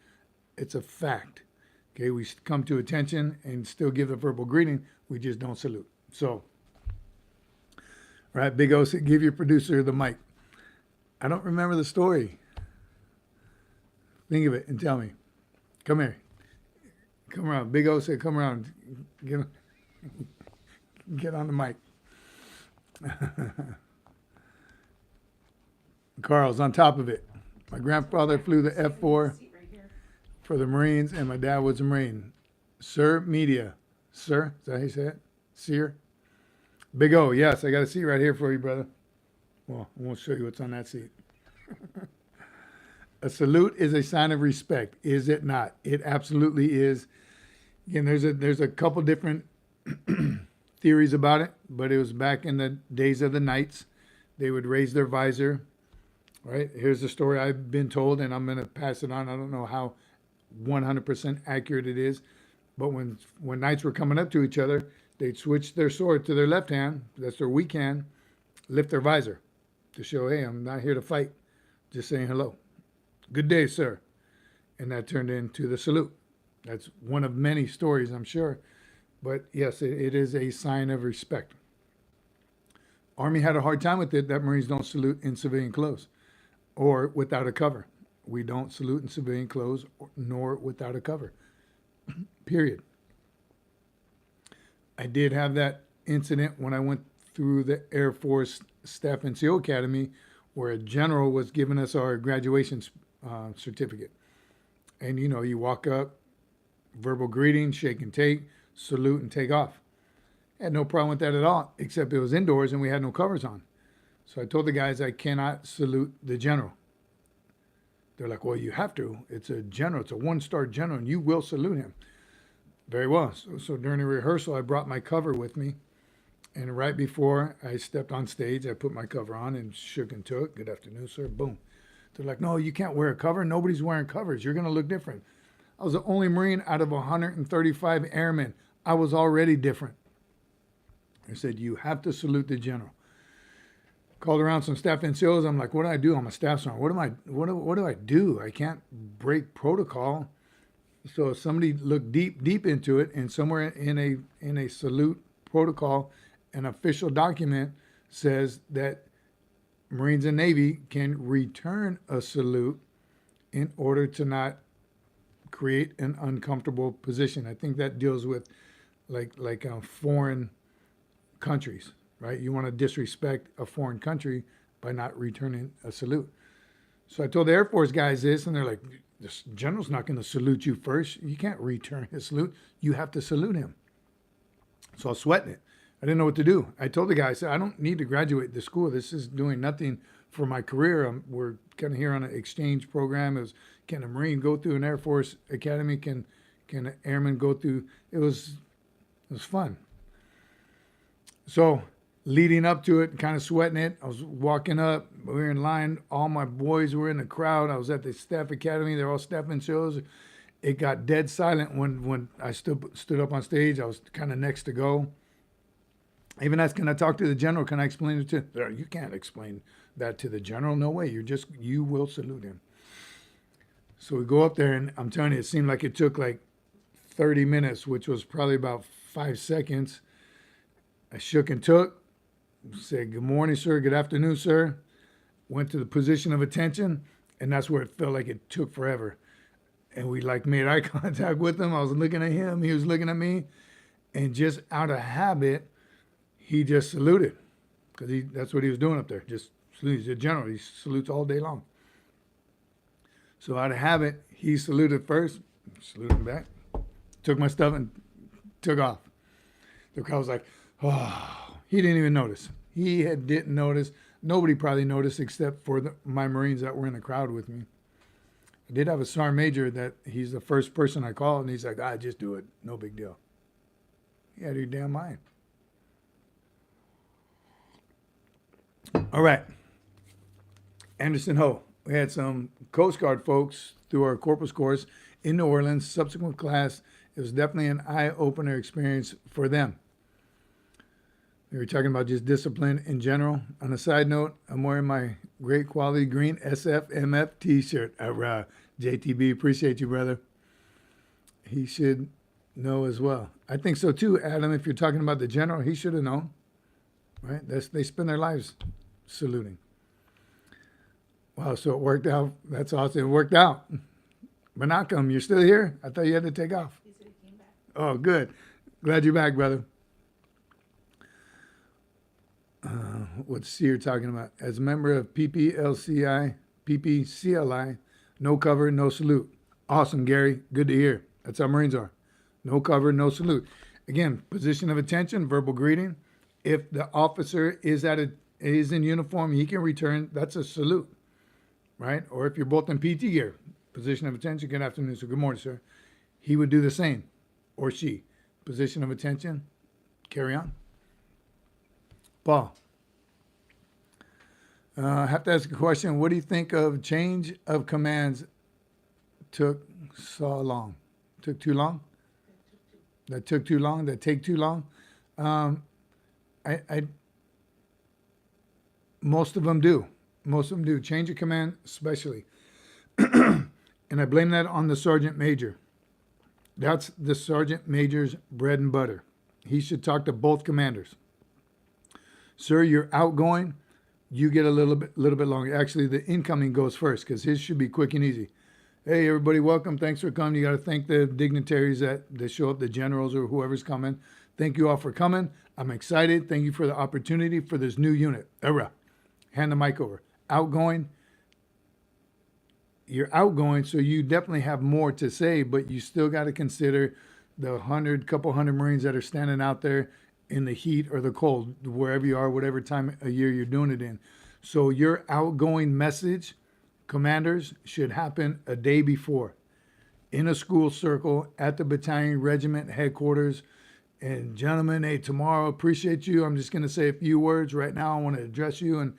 Speaker 1: It's a fact. Okay, we come to attention and still give a verbal greeting. We just don't salute. So, right, Big O, give your producer the mic. I don't remember the story. Think of it and tell me. Come here. Come around. Big O said, come around. Get on the mic. Carl's on top of it. My grandfather flew the F-4 for the Marines, and my dad was a Marine. Sir Media. Sir, is that how you say it? Seer? Big O, yes, I got a seat right here for you, brother. Well, I won't show you what's on that seat. A salute is a sign of respect, is it not? It absolutely is. Again, there's a couple different theories about it, but it was back in the days of the knights. They would raise their visor. Right? Here's the story I've been told, and I'm going to pass it on. I don't know how 100% accurate it is, but when knights were coming up to each other, they'd switch their sword to their left hand. That's their weak hand. Lift their visor to show, hey, I'm not here to fight. Just saying hello. Good day, sir. And that turned into the salute. That's one of many stories, I'm sure. But yes, it is a sign of respect. Army had a hard time with it that Marines don't salute in civilian clothes or without a cover. We don't salute in civilian clothes nor without a cover, period. I did have that incident when I went through the Air Force Staff NCO Academy where a general was giving us our graduation certificate. And, you know, you walk up, verbal greeting, shake and take, salute and take off. I had no problem with that at all, except it was indoors and we had no covers on. So I told the guys I cannot salute the general. They're like, well, you have to. It's a general. It's a one-star general, and you will salute him. Very well. So during the rehearsal, I brought my cover with me. And right before I stepped on stage, I put my cover on and shook and took. Good afternoon, sir. Boom. They're like, no, you can't wear a cover. Nobody's wearing covers. You're going to look different. I was the only Marine out of 135 airmen. I was already different. I said, you have to salute the general. Called around some staff NCOs. I'm like, what do I do? I'm a staff sergeant. What do I do? I can't break protocol. So somebody looked deep into it, and somewhere in a salute protocol, an official document says that Marines and Navy can return a salute in order to not create an uncomfortable position. I think that deals with like foreign countries, right? You want to disrespect a foreign country by not returning a salute. So I told the Air Force guys this, and they're like, this general's not going to salute you first. You can't return his salute. You have to salute him. So I was sweating it. I didn't know what to do. I told the guy, I said, I don't need to graduate the school. This is doing nothing for my career. We're kind of here on an exchange program. It was, can a Marine go through an Air Force academy? Can an airman go through? It was fun. So leading up to it, kind of sweating it, I was walking up. We were in line. All my boys were in the crowd. I was at the staff academy. They're all staff NCOs. It got dead silent when I stood up on stage. I was kind of next to go. I even asked, can I talk to the general? Can I explain it to him? You can't explain that to the general. No way. You will salute him. So we go up there, and I'm telling you, it seemed like it took like 30 minutes, which was probably about 5 seconds. I shook and took, said, good morning, sir. Good afternoon, sir. Went to the position of attention, and that's where it felt like it took forever. And we like made eye contact with him. I was looking at him. He was looking at me. And just out of habit, he just saluted, because that's what he was doing up there. Just salute. He's a general. He salutes all day long. So out of habit, he saluted first, saluted back, took my stuff and took off. The crowd was like, oh, he didn't even notice. He didn't notice. Nobody probably noticed except for my Marines that were in the crowd with me. I did have a sergeant major that he's the first person I called, and he's like, just do it. No big deal. He had your damn mind. All right. Anderson Ho. We had some Coast Guard folks through our corpus course in New Orleans. Subsequent class, it was definitely an eye-opener experience for them. We were talking about just discipline in general. On a side note, I'm wearing my great quality green SFMF t-shirt. JTB, appreciate you, brother. He should know as well. I think so too, Adam. If you're talking about the general, he should have known, right? They spend their lives saluting. Wow, so it worked out. That's awesome. It worked out. Menachem, you're still here? I thought you had to take off.
Speaker 2: He said he came back.
Speaker 1: Oh, good. Glad you're back, brother. What's Seer talking about? As a member of PPCLI, no cover, no salute. Awesome, Gary. Good to hear. That's how Marines are. No cover, no salute. Again, position of attention, verbal greeting. If the officer is in uniform, he can return. That's a salute, right? Or if you're both in PT gear, position of attention, good afternoon, sir. Good morning, sir. He would do the same, or she. Position of attention, carry on. Paul. I have to ask a question. What do you think of change of commands took so long? Took too long? That took too long? That take too long? Most of them do. Most of them do. Change of command, especially. And I blame that on the sergeant major. That's the sergeant major's bread and butter. He should talk to both commanders. Sir, you're outgoing. you get a little bit longer. Actually, the incoming goes first because his should be quick and easy. Hey, everybody, welcome. Thanks for coming. You got to thank the dignitaries that show up, the generals or whoever's coming. Thank you all for coming. I'm excited. Thank you for the opportunity for this new unit. Era. Hand the mic over. Outgoing. You're outgoing, so you definitely have more to say, but you still got to consider the couple hundred Marines that are standing out there in the heat or the cold, wherever you are, whatever time of year you're doing it in. So your outgoing message, commanders, should happen a day before in a school circle at the battalion regiment headquarters. And gentlemen, hey, tomorrow, appreciate you. I'm just going to say a few words right now. I want to address you and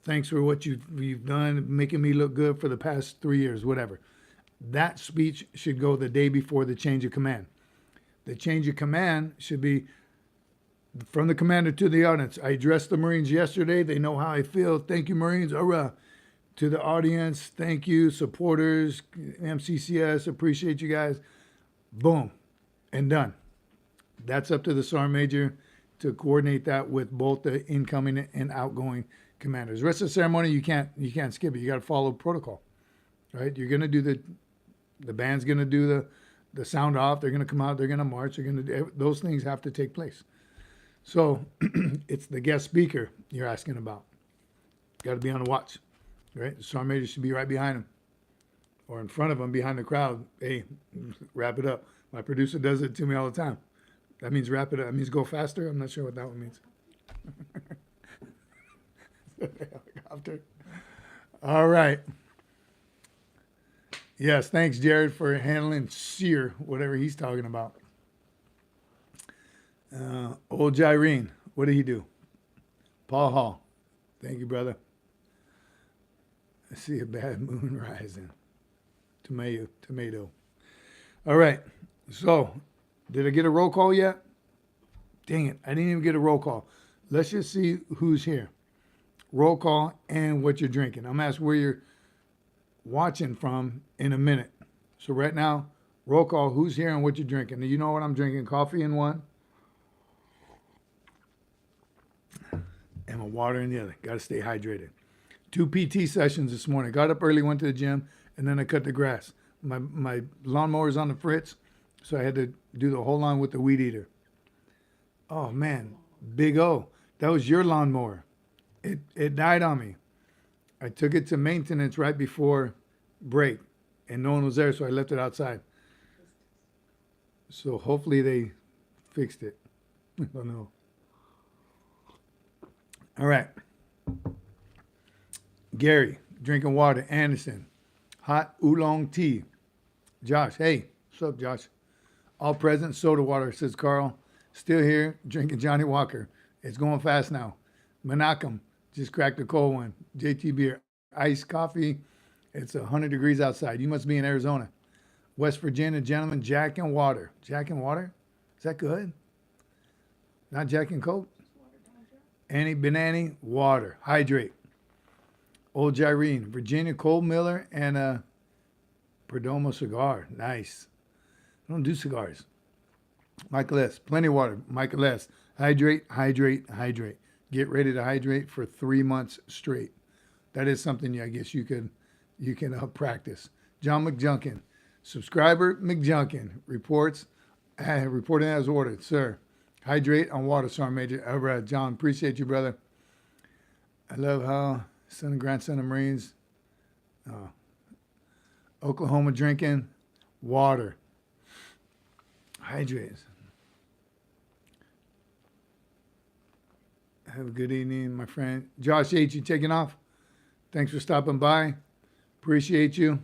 Speaker 1: thanks for what you've done, making me look good for the past 3 years, whatever. That speech should go the day before the change of command. The change of command should be from the commander to the audience. I addressed the Marines yesterday. They know how I feel. Thank you, Marines. Hurrah. To the audience, thank you, supporters, MCCS, appreciate you guys. Boom, and done. That's up to the Sergeant Major to coordinate that with both the incoming and outgoing commanders. The rest of the ceremony, you can't skip it. You got to follow protocol, right? You're gonna do the band's gonna do the sound off. They're gonna come out. They're gonna march. Those things have to take place. So it's the guest speaker you're asking about. Got to be on the watch. Right? The Sergeant Major should be right behind him or in front of him behind the crowd. Hey, wrap it up. My producer does it to me all the time. That means wrap it up. That means go faster. I'm not sure what that one means. Helicopter. All right. Yes, thanks, Jared, for handling Sear, whatever he's talking about. Old Jyrene, what did he do? Paul Hall. Thank you, brother. I see a bad moon rising. Tomato. All right. So, did I get a roll call yet? Dang it. I didn't even get a roll call. Let's just see who's here. Roll call and what you're drinking. I'm going to ask where you're watching from in a minute. So right now, roll call, who's here and what you're drinking. You know what I'm drinking? Coffee in one and my water in the other. Got to stay hydrated. 2 PT sessions this morning. Got up early, went to the gym, and then I cut the grass. My lawnmower's on the fritz, so I had to do the whole lawn with the weed eater. Oh, man. Big O. That was your lawnmower. It died on me. I took it to maintenance right before break, and no one was there, so I left it outside. So hopefully they fixed it. I don't know. All right. Gary, drinking water. Anderson, hot oolong tea. Josh, hey, what's up, Josh? All present, soda water, says Carl. Still here, drinking Johnny Walker. It's going fast now. Menachem, just cracked a cold one. JT beer, iced coffee. It's 100 degrees outside. You must be in Arizona. West Virginia, gentlemen, Jack and water. Jack and water? Is that good? Not Jack and Coke? Annie Benani, water. Hydrate. Old Jyrene, Virginia Cold Miller, and a Perdomo cigar. Nice. I don't do cigars. Michael S. Plenty of water. Michael S. Hydrate, hydrate, hydrate. Get ready to hydrate for 3 months straight. That is something I guess you can practice. John McJunkin. Subscriber McJunkin reports, reporting as ordered, sir. Hydrate on water, Sergeant Major. John, appreciate you, brother. I love how son and grandson of Marines. Oklahoma drinking water. Hydrate. Have a good evening, my friend. Josh H., you taking off? Thanks for stopping by. Appreciate you.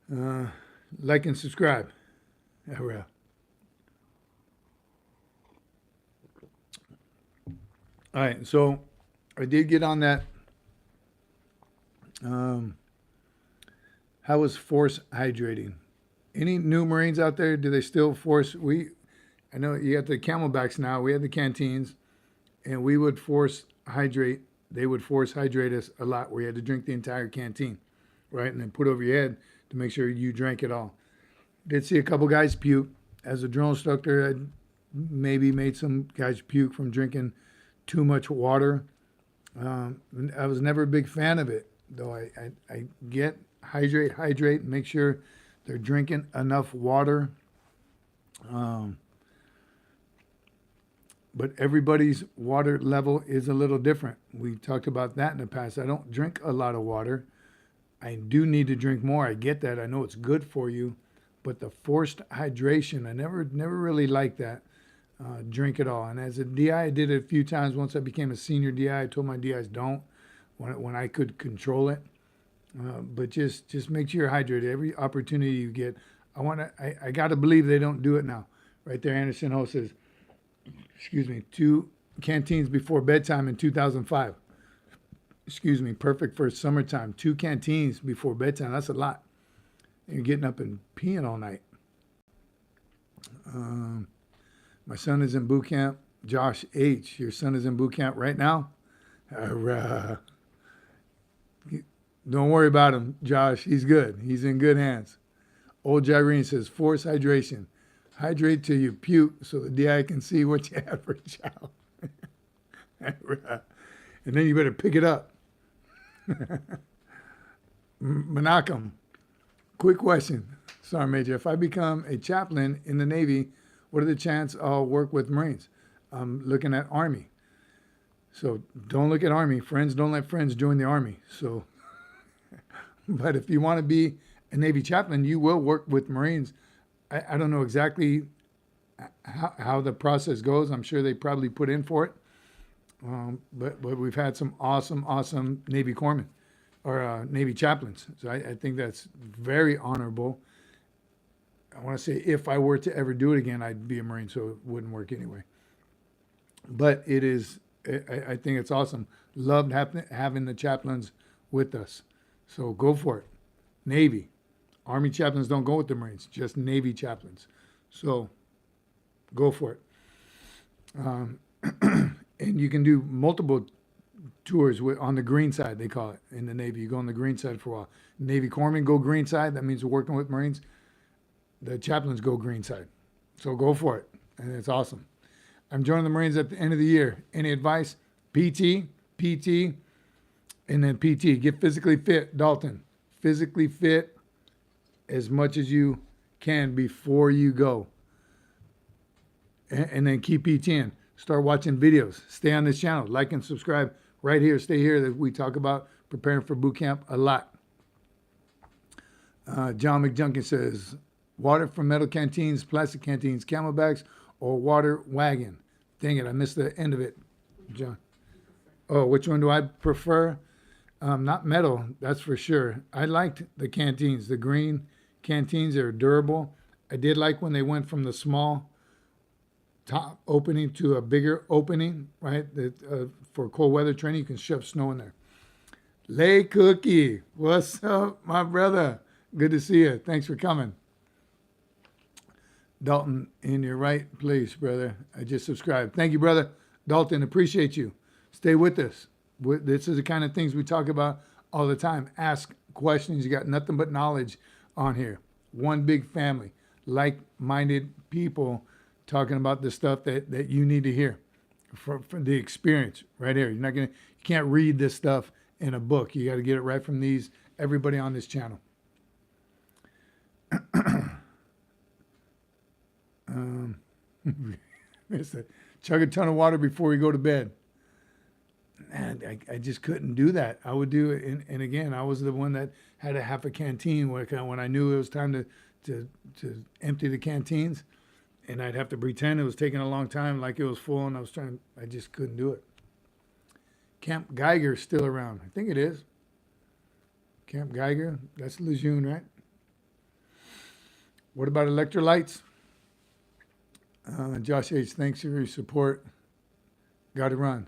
Speaker 1: Like and subscribe. All right, so I did get on that. How is force hydrating? Any new Marines out there? Do they still force? I know you got the Camelbacks now. We had the canteens, and we would force hydrate. They would force hydrate us a lot, where you had to drink the entire canteen, right? And then put over your head to make sure you drank it all. Did see a couple guys puke. As a drill instructor, I maybe made some guys puke from drinking too much water I was never a big fan of it, though. I get hydrate, and make sure they're drinking enough water. But everybody's water level is a little different. We talked about that in the past. I don't drink a lot of water. I do need to drink more. I get that. I know it's good for you, but the forced hydration, I never really liked that. Drink it all. And as a DI, I did it a few times. Once I became a senior DI, I told my DIs don't when I could control it. But just make sure you're hydrated every opportunity you get. I got to believe they don't do it now. Right there, Anderson Ho says, 2 canteens before bedtime in 2005. Perfect for summertime. 2 canteens before bedtime. That's a lot. And you're getting up and peeing all night. My son is in boot camp. Josh H., your son is in boot camp right now? Don't worry about him, Josh. He's good. He's in good hands. Old Jaireen says, force hydration. Hydrate till you puke so the DI can see what you have for chow. And then you better pick it up. Menachem, quick question. Sorry, Major. If I become a chaplain in the Navy, what are the chances I'll work with Marines? I'm looking at Army. So don't look at Army. Friends don't let friends join the Army. So, but if you want to be a Navy chaplain, you will work with Marines. I don't know exactly how the process goes. I'm sure they probably put in for it. But we've had some awesome Navy corpsmen or Navy chaplains. So I think that's very honorable. I want to say if I were to ever do it again, I'd be a Marine, so it wouldn't work anyway. But it is, I think it's awesome. Loved having the chaplains with us. So go for it. Navy. Army chaplains don't go with the Marines, just Navy chaplains. So go for it. And you can do multiple tours on the green side, they call it, in the Navy. You go on the green side for a while. Navy corpsmen go green side. That means we're working with Marines. The chaplains go green side. So go for it. And it's awesome. I'm joining the Marines at the end of the year. Any advice? PT, and then PT. Get physically fit, Dalton. Physically fit as much as you can before you go. And then keep PTing. Start watching videos. Stay on this channel. Like and subscribe right here. Stay here. That we talk about preparing for boot camp a lot. John McJunkin says, water from metal canteens, plastic canteens, camelbacks, or water wagon. Dang it, I missed the end of it, John. Oh, which one do I prefer? Not metal, that's for sure. I liked the canteens, the green canteens. They're durable. I did like when they went from the small top opening to a bigger opening, right? For cold weather training, you can shove snow in there. Lay Cookie, what's up, my brother? Good to see you. Thanks for coming. Dalton, in your right place, brother. I just subscribed. Thank you, brother. Dalton, appreciate you. Stay with us. This is the kind of things we talk about all the time. Ask questions. You got nothing but knowledge on here. One big family, like-minded people talking about the stuff that you need to hear from the experience right here. You can't read this stuff in a book. You got to get it right from everybody on this channel. Chug a ton of water before you go to bed. Man, I just couldn't do that. I would do it, and again, I was the one that had a half a canteen when I knew it was time to empty the canteens, and I'd have to pretend it was taking a long time, like it was full, and I just couldn't do it. Camp Geiger's still around. I think it is. Camp Geiger, that's Lejeune, right? What about electrolytes? Josh H., thanks for your support. Got to run.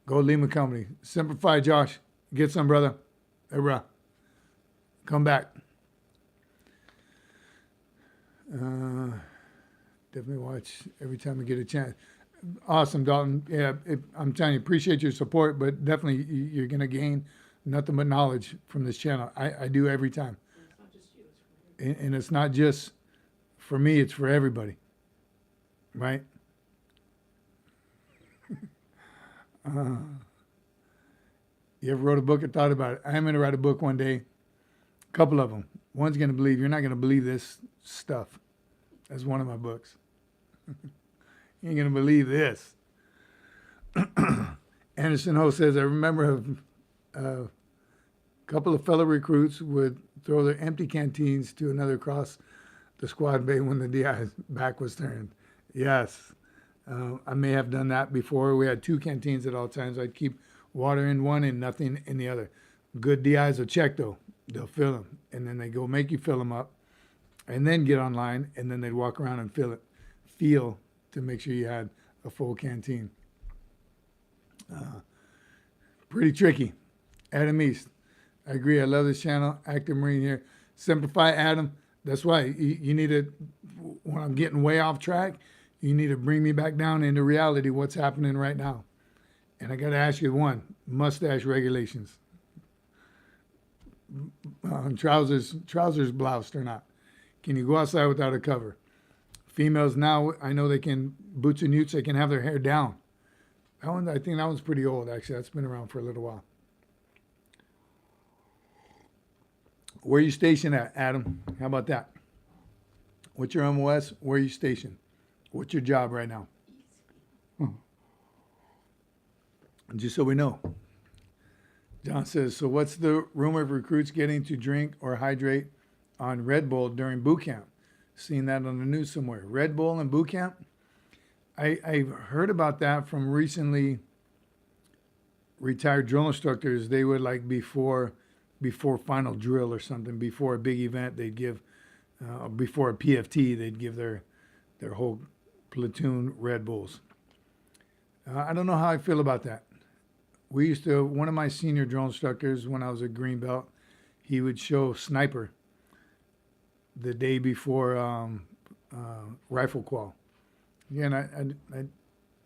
Speaker 1: Go Lima Company. Simplify, Josh. Get some, brother. Hey, bro. Come back. Definitely watch every time I get a chance. Awesome, Dalton. Yeah, I'm telling you, appreciate your support, but definitely you're going to gain nothing but knowledge from this channel. I do every time.
Speaker 2: It's not just you, it's for everybody.
Speaker 1: And it's not just for me, it's for everybody. Right? You ever wrote a book or thought about it? I'm going to write a book one day. A couple of them. One's going to believe, you're not going to believe this stuff. That's one of my books. You ain't going to believe this. Anderson Ho says, I remember a couple of fellow recruits would throw their empty canteens to another across the squad bay when the DI's back was turned. Yes. I may have done that before. We had 2 canteens at all times. I'd keep water in one and nothing in the other. Good DIs will check, though. They'll fill them. And then they go make you fill them up and then get online, and then they'd walk around and feel to make sure you had a full canteen. Pretty tricky. Adam East. I agree. I love this channel. Active Marine here. Simplify, Adam. That's why you need to, when I'm getting way off track, you need to bring me back down into reality, what's happening right now. And I got to ask you one, mustache regulations. Trousers bloused or not. Can you go outside without a cover? Females now, I know they can, boots and utes, they can have their hair down. That one, I think that one's pretty old, actually. That's been around for a little while. Where are you stationed at, Adam? How about that? What's your MOS? Where are you stationed? What's your job right now? Just so we know. John says, so what's the rumor of recruits getting to drink or hydrate on Red Bull during boot camp? Seen that on the news somewhere. Red Bull and boot camp? I heard about that from recently retired drill instructors. They would, like, before final drill or something, before a big event, they'd give, before a PFT, they'd give their whole platoon Red Bulls. I don't know how I feel about that. We used to, one of my senior drill instructors when I was a green belt, he would show sniper the day before rifle qual. Again, I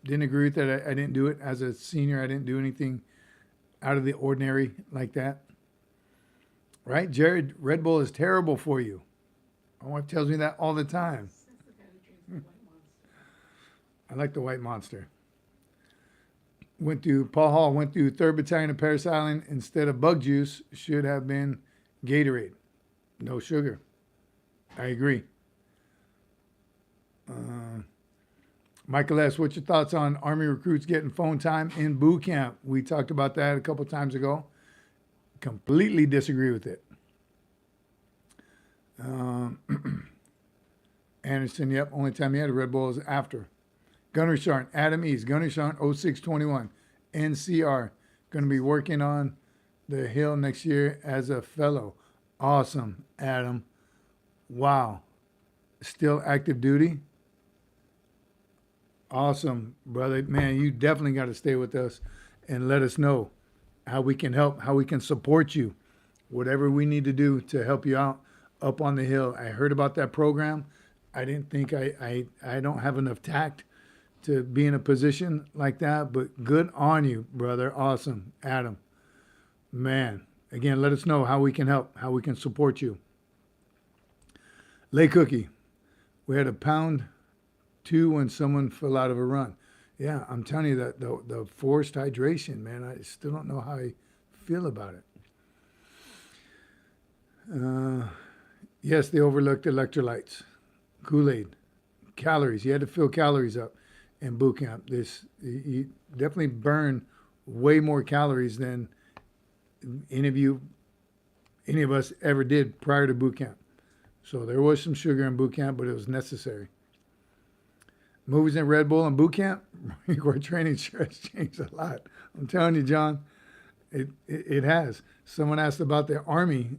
Speaker 1: didn't agree with that. I didn't do it as a senior. I didn't do anything out of the ordinary like that. Right, Jared? Red Bull is terrible for you. My wife tells me that all the time. I like the White Monster. Paul Hall went to 3rd Battalion of Paris Island. Instead of bug juice, should have been Gatorade. No sugar. I agree. Michael S., what's your thoughts on Army recruits getting phone time in boot camp? We talked about that a couple times ago. Completely disagree with it. Anderson, yep, only time he had a Red Bull is after. Gunnery Sergeant, Adam East, Gunnery Sergeant 0621, NCR. Going to be working on the Hill next year as a fellow. Awesome, Adam. Wow. Still active duty? Awesome, brother. Man, you definitely got to stay with us and let us know how we can help, how we can support you, whatever we need to do to help you out up on the Hill. I heard about that program. I didn't think I don't have enough tact to be in a position like that, but good on you, brother. Awesome, Adam. Man, again, let us know how we can help, how we can support you. Lay Cookie, we had a pound 2 when someone fell out of a run. Yeah, I'm telling you that the forced hydration, man, I still don't know how I feel about it. Yes, they overlooked electrolytes, Kool-Aid, calories. You had to fill calories up in boot camp. You definitely burn way more calories than any of us ever did prior to boot camp. So there was some sugar in boot camp, but it was necessary. Movies in Red Bull and boot camp, Marine Corps training sure has changed a lot. I'm telling you, John, it has. Someone asked about the Army.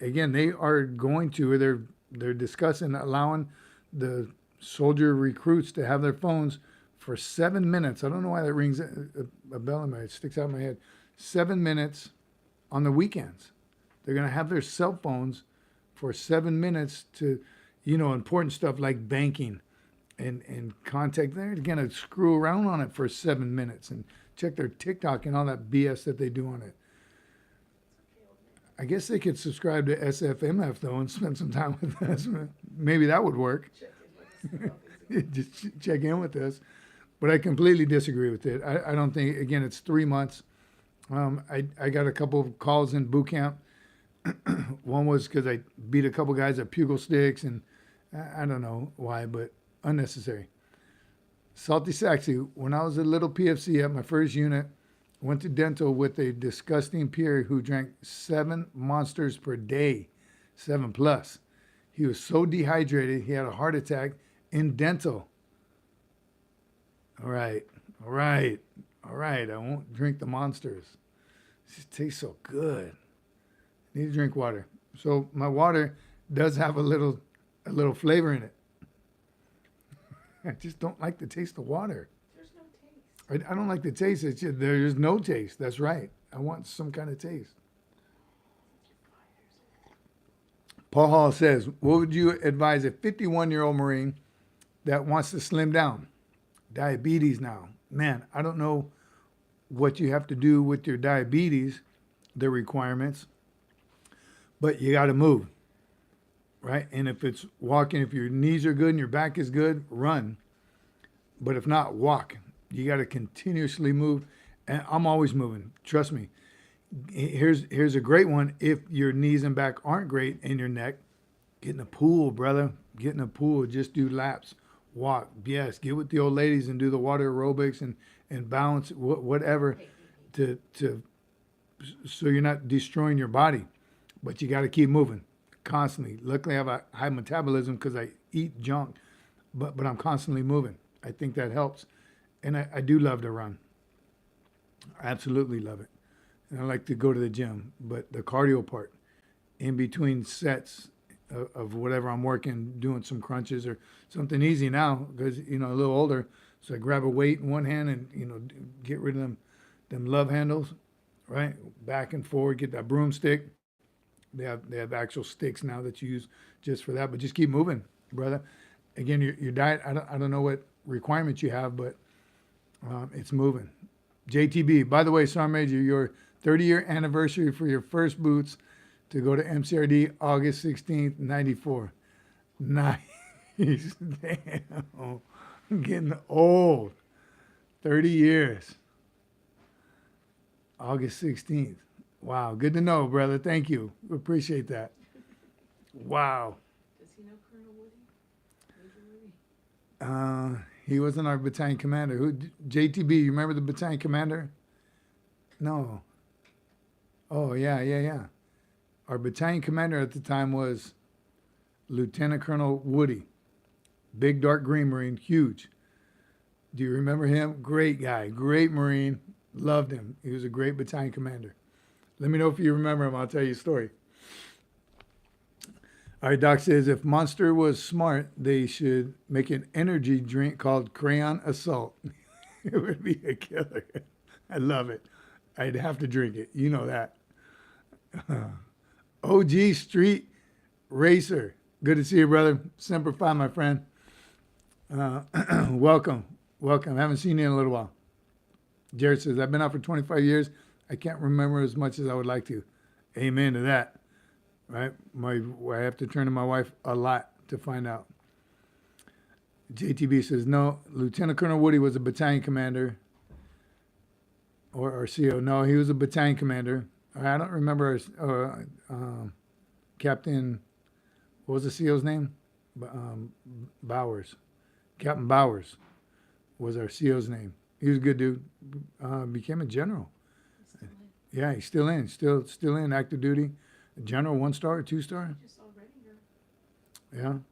Speaker 1: Again, they are going to, or they're discussing allowing the soldier recruits to have their phones for 7 minutes. I don't know why that rings a bell in my head. It sticks out in my head. 7 minutes on the weekends. They're going to have their cell phones for 7 minutes to, important stuff like banking and contact. They're going to screw around on it for 7 minutes and check their TikTok and all that BS that they do on it. I guess they could subscribe to SFMF, though, and spend some time with us. Maybe that would work. Just check in with us. But I completely disagree with it. I don't think, again, it's 3 months. I got a couple of calls in boot camp. One was because I beat a couple guys at pugil sticks, and I don't know why, but unnecessary. Salty Saxy, when I was a little PFC at my first unit, went to dental with a disgusting peer who drank 7 monsters per day, 7 plus. He was so dehydrated, he had a heart attack in dental. All right, all right, all right. I won't drink the monsters. It tastes so good. I need to drink water. So my water does have a little flavor in it. I just don't like the taste of water.
Speaker 2: There's no taste.
Speaker 1: I don't like the taste. It's just, there's no taste. That's right. I want some kind of taste. Paul Hall says, what would you advise a 51-year-old Marine that wants to slim down? Diabetes now. Man, I don't know what you have to do with your diabetes, the requirements, but you got to move, right? And if it's walking, if your knees are good and your back is good, run. But if not, walk. You got to continuously move. And I'm always moving. Trust me. Here's a great one. If your knees and back aren't great and your neck, get in a pool, brother. Get in a pool. Just do laps. Walk. Yes. Get with the old ladies and do the water aerobics and bounce, whatever, so you're not destroying your body. But you got to keep moving constantly. Luckily, I have a high metabolism because I eat junk, but I'm constantly moving. I think that helps. And I do love to run. I absolutely love it. And I like to go to the gym. But the cardio part, in between sets of whatever I'm working, doing some crunches or something easy now because, a little older. So I grab a weight in one hand and, get rid of them love handles, right? Back and forward, get that broomstick. They have actual sticks now that you use just for that, but just keep moving, brother. Again, your diet, I don't know what requirements you have, but it's moving. JTB, by the way, Sergeant Major, your 30-year anniversary for your first boots to go to MCRD, August 16th, 94. Nice. Damn. I'm getting old. 30 years. August 16th. Wow, good to know, brother. Thank you. Appreciate that. Wow.
Speaker 2: Does he know Colonel Woody? Major Woody?
Speaker 1: He wasn't our battalion commander. Who? JTB, you remember the battalion commander? No. Oh, yeah. Our battalion commander at the time was Lieutenant Colonel Woody. Big, dark green Marine, huge. Do you remember him? Great guy, great Marine. Loved him. He was a great battalion commander. Let me know if you remember him. I'll tell you a story. All right, Doc says, if Monster was smart, they should make an energy drink called Crayon Assault. It would be a killer. I love it. I'd have to drink it. You know that. OG Street Racer. Good to see you, brother. Semper Fi, my friend. Welcome. I haven't seen you in a little while. Jared says, I've been out for 25 years. I can't remember as much as I would like to. Amen to that. Right? I have to turn to my wife a lot to find out. JTB says, no, Lieutenant Colonel Woody was a battalion commander. Or CO. No, he was a battalion commander. I don't remember Captain, what was the CO's name? Bowers. Captain Bowers was our CO's name. He was a good dude. Became a general. Yeah, he's still in. Still in active duty. General, 1-star, 2-star.
Speaker 2: Just already here
Speaker 1: Yeah.
Speaker 2: on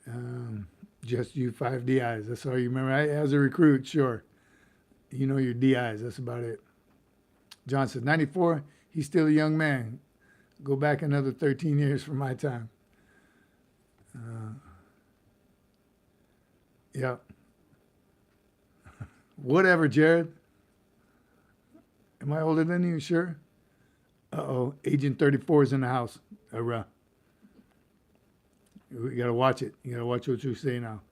Speaker 2: Instagram.
Speaker 1: Just you 5 DIs. That's all you remember. As a recruit, sure. You know your DIs. That's about it. John says, 94, he's still a young man. Go back another 13 years from my time. Yeah. Whatever, Jared. Am I older than you? Sure. Uh-oh. Agent 34 is in the house. We got to watch it. You got to watch what you say now.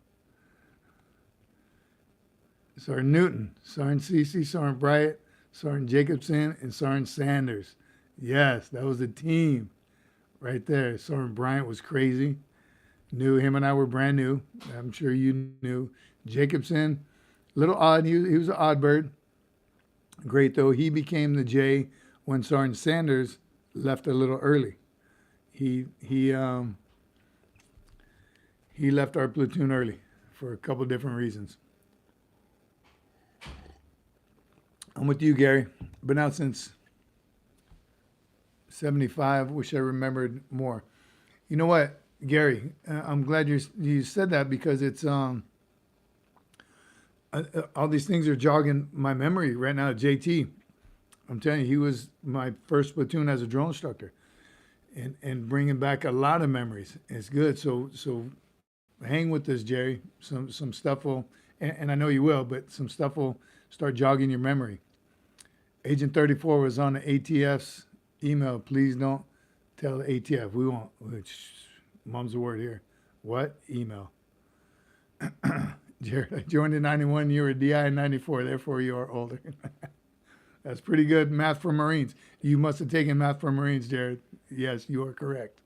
Speaker 1: Sergeant Newton, Sergeant Cece, Sergeant Bryant, Sergeant Jacobson, and Sergeant Sanders. Yes, that was a team right there. Sergeant Bryant was crazy. Knew him and I were brand new. I'm sure you knew. Jacobson, little odd. He was an odd bird. Great though. He became the J when Sergeant Sanders left a little early. He left our platoon early for a couple different reasons. I'm with you, Gary. Been out since 75. Wish I remembered more. You know what, Gary? I'm glad you said that because it's all these things are jogging my memory right now. JT, I'm telling you, he was my first platoon as a drill instructor, and bringing back a lot of memories. It's good. So hang with us, Jerry. Some stuff will, and I know you will, but some stuff will start jogging your memory. Agent 34 was on the ATF's email. Please don't tell the ATF. We won't. Mom's the word here. What? Email. Jared, I joined in 91. You were a DI in 94. Therefore, you are older. That's pretty good math for Marines. You must have taken math for Marines, Jared. Yes, you are correct.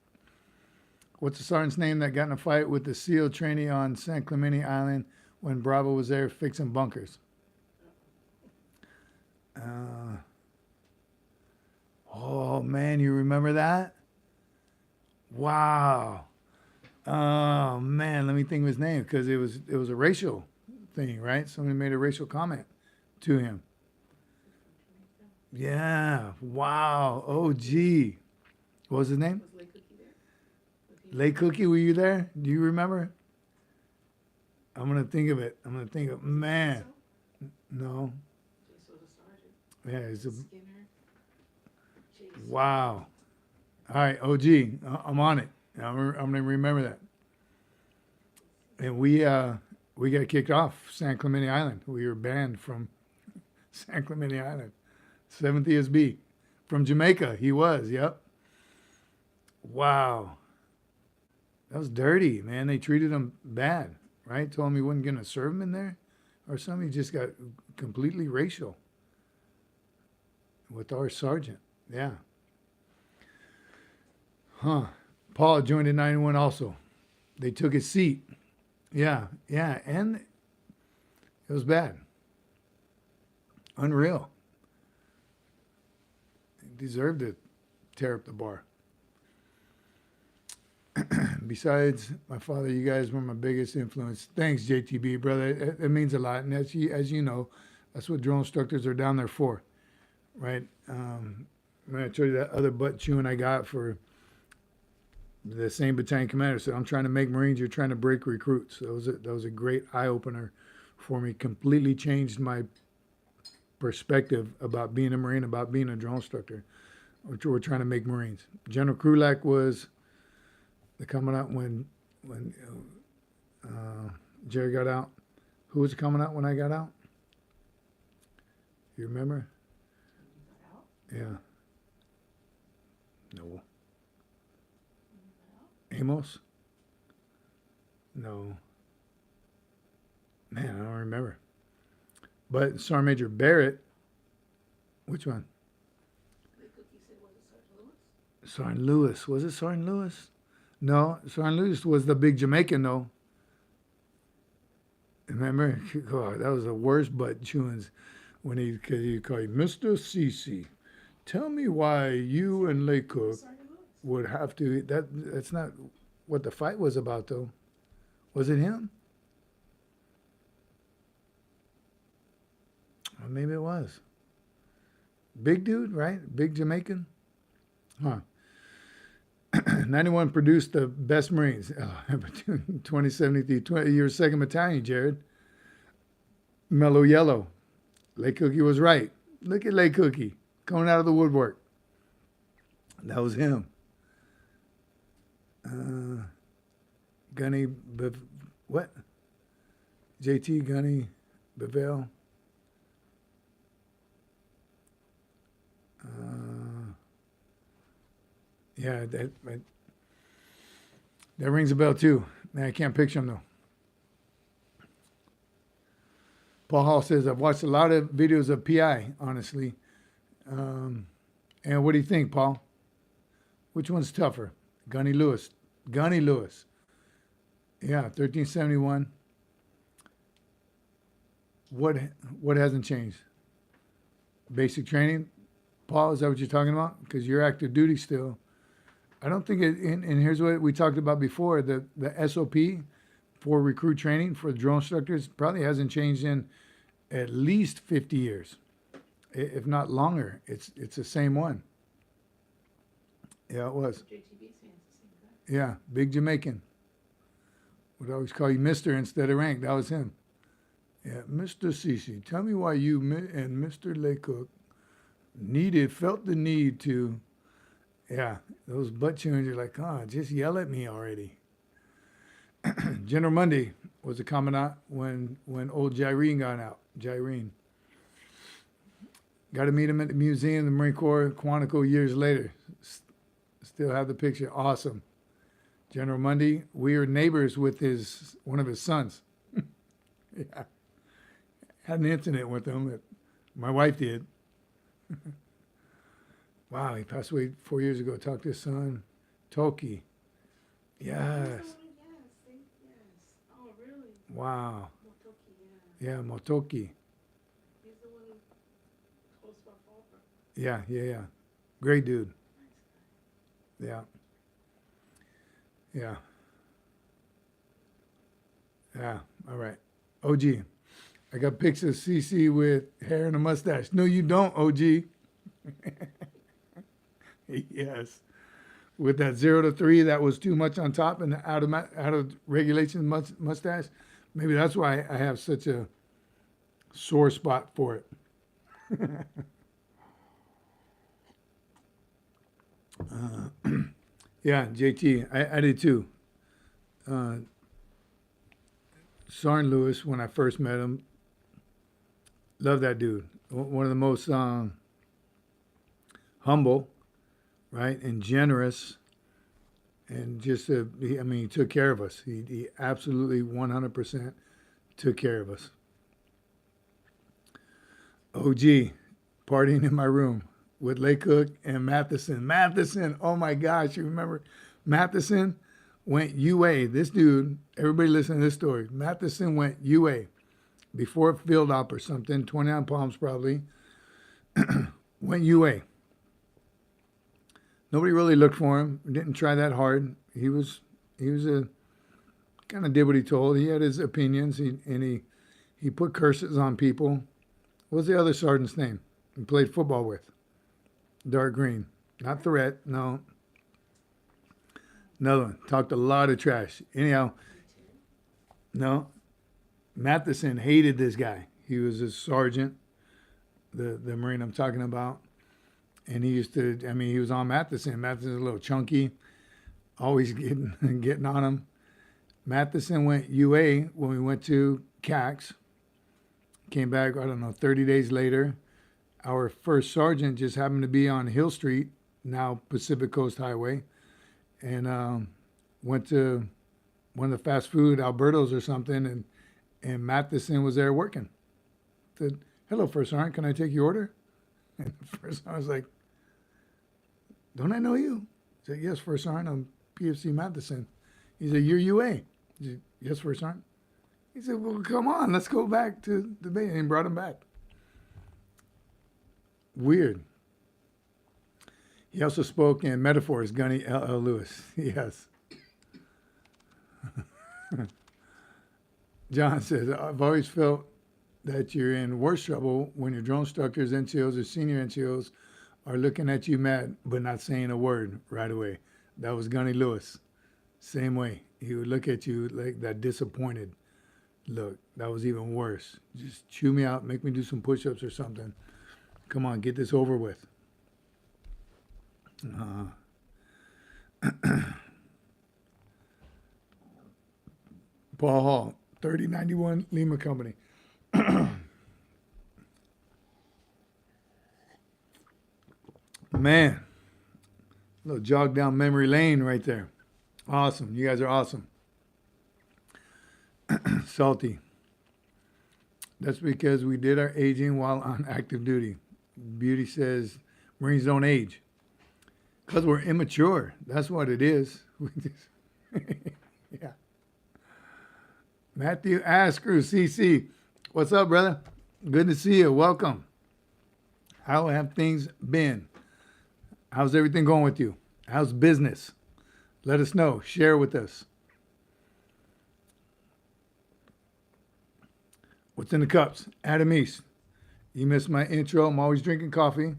Speaker 1: What's the sergeant's name that got in a fight with the SEAL trainee on San Clemente Island when Bravo was there fixing bunkers? Oh man, you remember that? Wow. Oh man, let me think of his name because it was a racial thing, right? Somebody made a racial comment to him. Yeah. Wow. Oh gee. What was his name?
Speaker 2: Was Lay Cookie there?
Speaker 1: Lay Cookie, were you there? Do you remember? I'm gonna think of it. Man. No.
Speaker 2: Jason was a sergeant.
Speaker 1: Yeah, it's a
Speaker 2: Skinner. Jason.
Speaker 1: wow. All right, OG, I'm on it. I'm gonna remember that. And we got kicked off San Clemente Island. We were banned from San Clemente Island. 7th ESB. From Jamaica, he was, yep. Wow. That was dirty, man. They treated him bad, right? Told him he wasn't gonna serve him in there or something. He just got completely racial with our sergeant. Yeah. Huh. Paul joined in 91 also. They took his seat. Yeah, and it was bad. Unreal. He deserved to tear up the bar. Besides my father, you guys were my biggest influence. Thanks, JTB, brother. It means a lot. And as you know, that's what drill instructors are down there for, right? When I told you that other butt chewing I got for the same battalion commander said, I'm trying to make Marines, you're trying to break recruits. That was a great eye-opener for me. Completely changed my perspective about being a Marine, about being a drill instructor. We're trying to make Marines. General Krulak was the commandant when Jerry got out. Who was the commandant when I got out? You remember? Yeah. No. Amos? No. Man, I don't remember. But Sergeant Major Barrett, which one?
Speaker 2: Lay Cookie said, was it Sergeant Lewis?
Speaker 1: Sergeant Lewis. Was it Sergeant Lewis? No, Sergeant Lewis was the big Jamaican, though. Remember? God, that was the worst butt chewings when he called you Mr. Cece. Tell me why you and Lay Cook
Speaker 2: Sergeant Lewis.
Speaker 1: would have to. That's not what the fight was about, though. Was it him? Or maybe it was. Big dude, right? Big Jamaican? Huh. 91 produced the best Marines. 2073, your 2nd Battalion, Jared. Mellow Yellow. Lay Cookie was right. Look at Lay Cookie coming out of the woodwork. That was him. Gunny, what? JT Gunny Bevel. Yeah, that rings a bell too. Man, I can't picture him though. Paul Hall says, I've watched a lot of videos of PI, honestly. And what do you think, Paul? Which one's tougher? Gunny Lewis. Gunny Lewis. Yeah, 1371. What hasn't changed? basic training. Paul, is that what you're talking about? Because you're active duty still. I don't think it, and here's what we talked about before, the SOP for recruit training for drone instructors probably hasn't changed in at least 50 years, if not longer. It's the same one. Yeah, it was.
Speaker 2: JTB saying it's the same guy.
Speaker 1: Yeah, big Jamaican. Would always call you Mr. instead of rank. That was him. Yeah, Mr. Cece, tell me why you and Mr. Laycook felt the need to, yeah, those butt tunes are like, oh, just yell at me already. General Monday was a commandant when old Jyrene got out. Jyrene. Got to meet him at the museum, the Marine Corps, Quantico years later. Still have the picture. Awesome. General Monday, we were neighbors with one of his sons. Yeah. Had an incident with him. My wife did. Wow, he passed away 4 years ago. Talked to his son, Toki. Yes.
Speaker 2: Yes. Oh, really?
Speaker 1: Wow.
Speaker 2: Motoki, yeah.
Speaker 1: Yeah, Motoki.
Speaker 2: He's the one close to Falford.
Speaker 1: Yeah. Great dude.
Speaker 2: Nice guy.
Speaker 1: Yeah. All right. OG. I got pictures of CC with hair and a mustache. No, you don't, OG. Yes. With that 0 to 3, that was too much on top and out of regulation mustache. Maybe that's why I have such a sore spot for it. Yeah, JT, I did too. Sarn Lewis, when I first met him, love that dude. One of the most humble, right, and generous, and just, he took care of us. He absolutely 100% took care of us. OG, partying in my room with Laycook and Matheson. Matheson, oh my gosh, you remember Matheson went UA. This dude, everybody listen to this story. Matheson went UA before a field op or something, 29 Palms probably, went UA. Nobody really looked for him. Didn't try that hard. He was a kind of did what he told. He had his opinions. He put curses on people. What was the other sergeant's name? He played football with. Dark green. Not Threat, no. Another one. Talked a lot of trash. Anyhow, no. Matheson hated this guy. He was a sergeant, the Marine I'm talking about. And he used to, he was on Matheson. Matheson's a little chunky, always getting on him. Matheson went UA when we went to CAX. Came back, 30 days later. Our first sergeant just happened to be on Hill Street, now Pacific Coast Highway, and went to one of the fast food, Alberto's or something, and Matheson was there working. Said, "Hello, First Sergeant, can I take your order?" And the first I was like, "Don't I know you?" I said, "Yes, First Sergeant, I'm PFC Matheson." He said, "You're UA." I said, "Yes, First Sergeant." He said, "Well, come on, let's go back to the base." And he brought him back. Weird. He also spoke in metaphors, Gunny L.L. Lewis. Yes. John says, "I've always felt that you're in worse trouble when your drone instructors, NCOs, or senior NCOs are looking at you mad but not saying a word right away." That was Gunny Lewis. Same way. He would look at you like that disappointed look. That was even worse. Just chew me out, make me do some push-ups or something. Come on, get this over with. Paul Hall, 3091 Lima Company. Man, a little jog down memory lane right there. Awesome. You guys are awesome. Salty. That's because we did our aging while on active duty. Beauty says Marines don't age. Because we're immature. That's what it is. Yeah. Matthew Askrew, CC. What's up, brother? Good to see you. Welcome. How have things been? How's everything going with you? How's business? Let us know. Share with us. What's in the cups? Adam East. You missed my intro. I'm always drinking coffee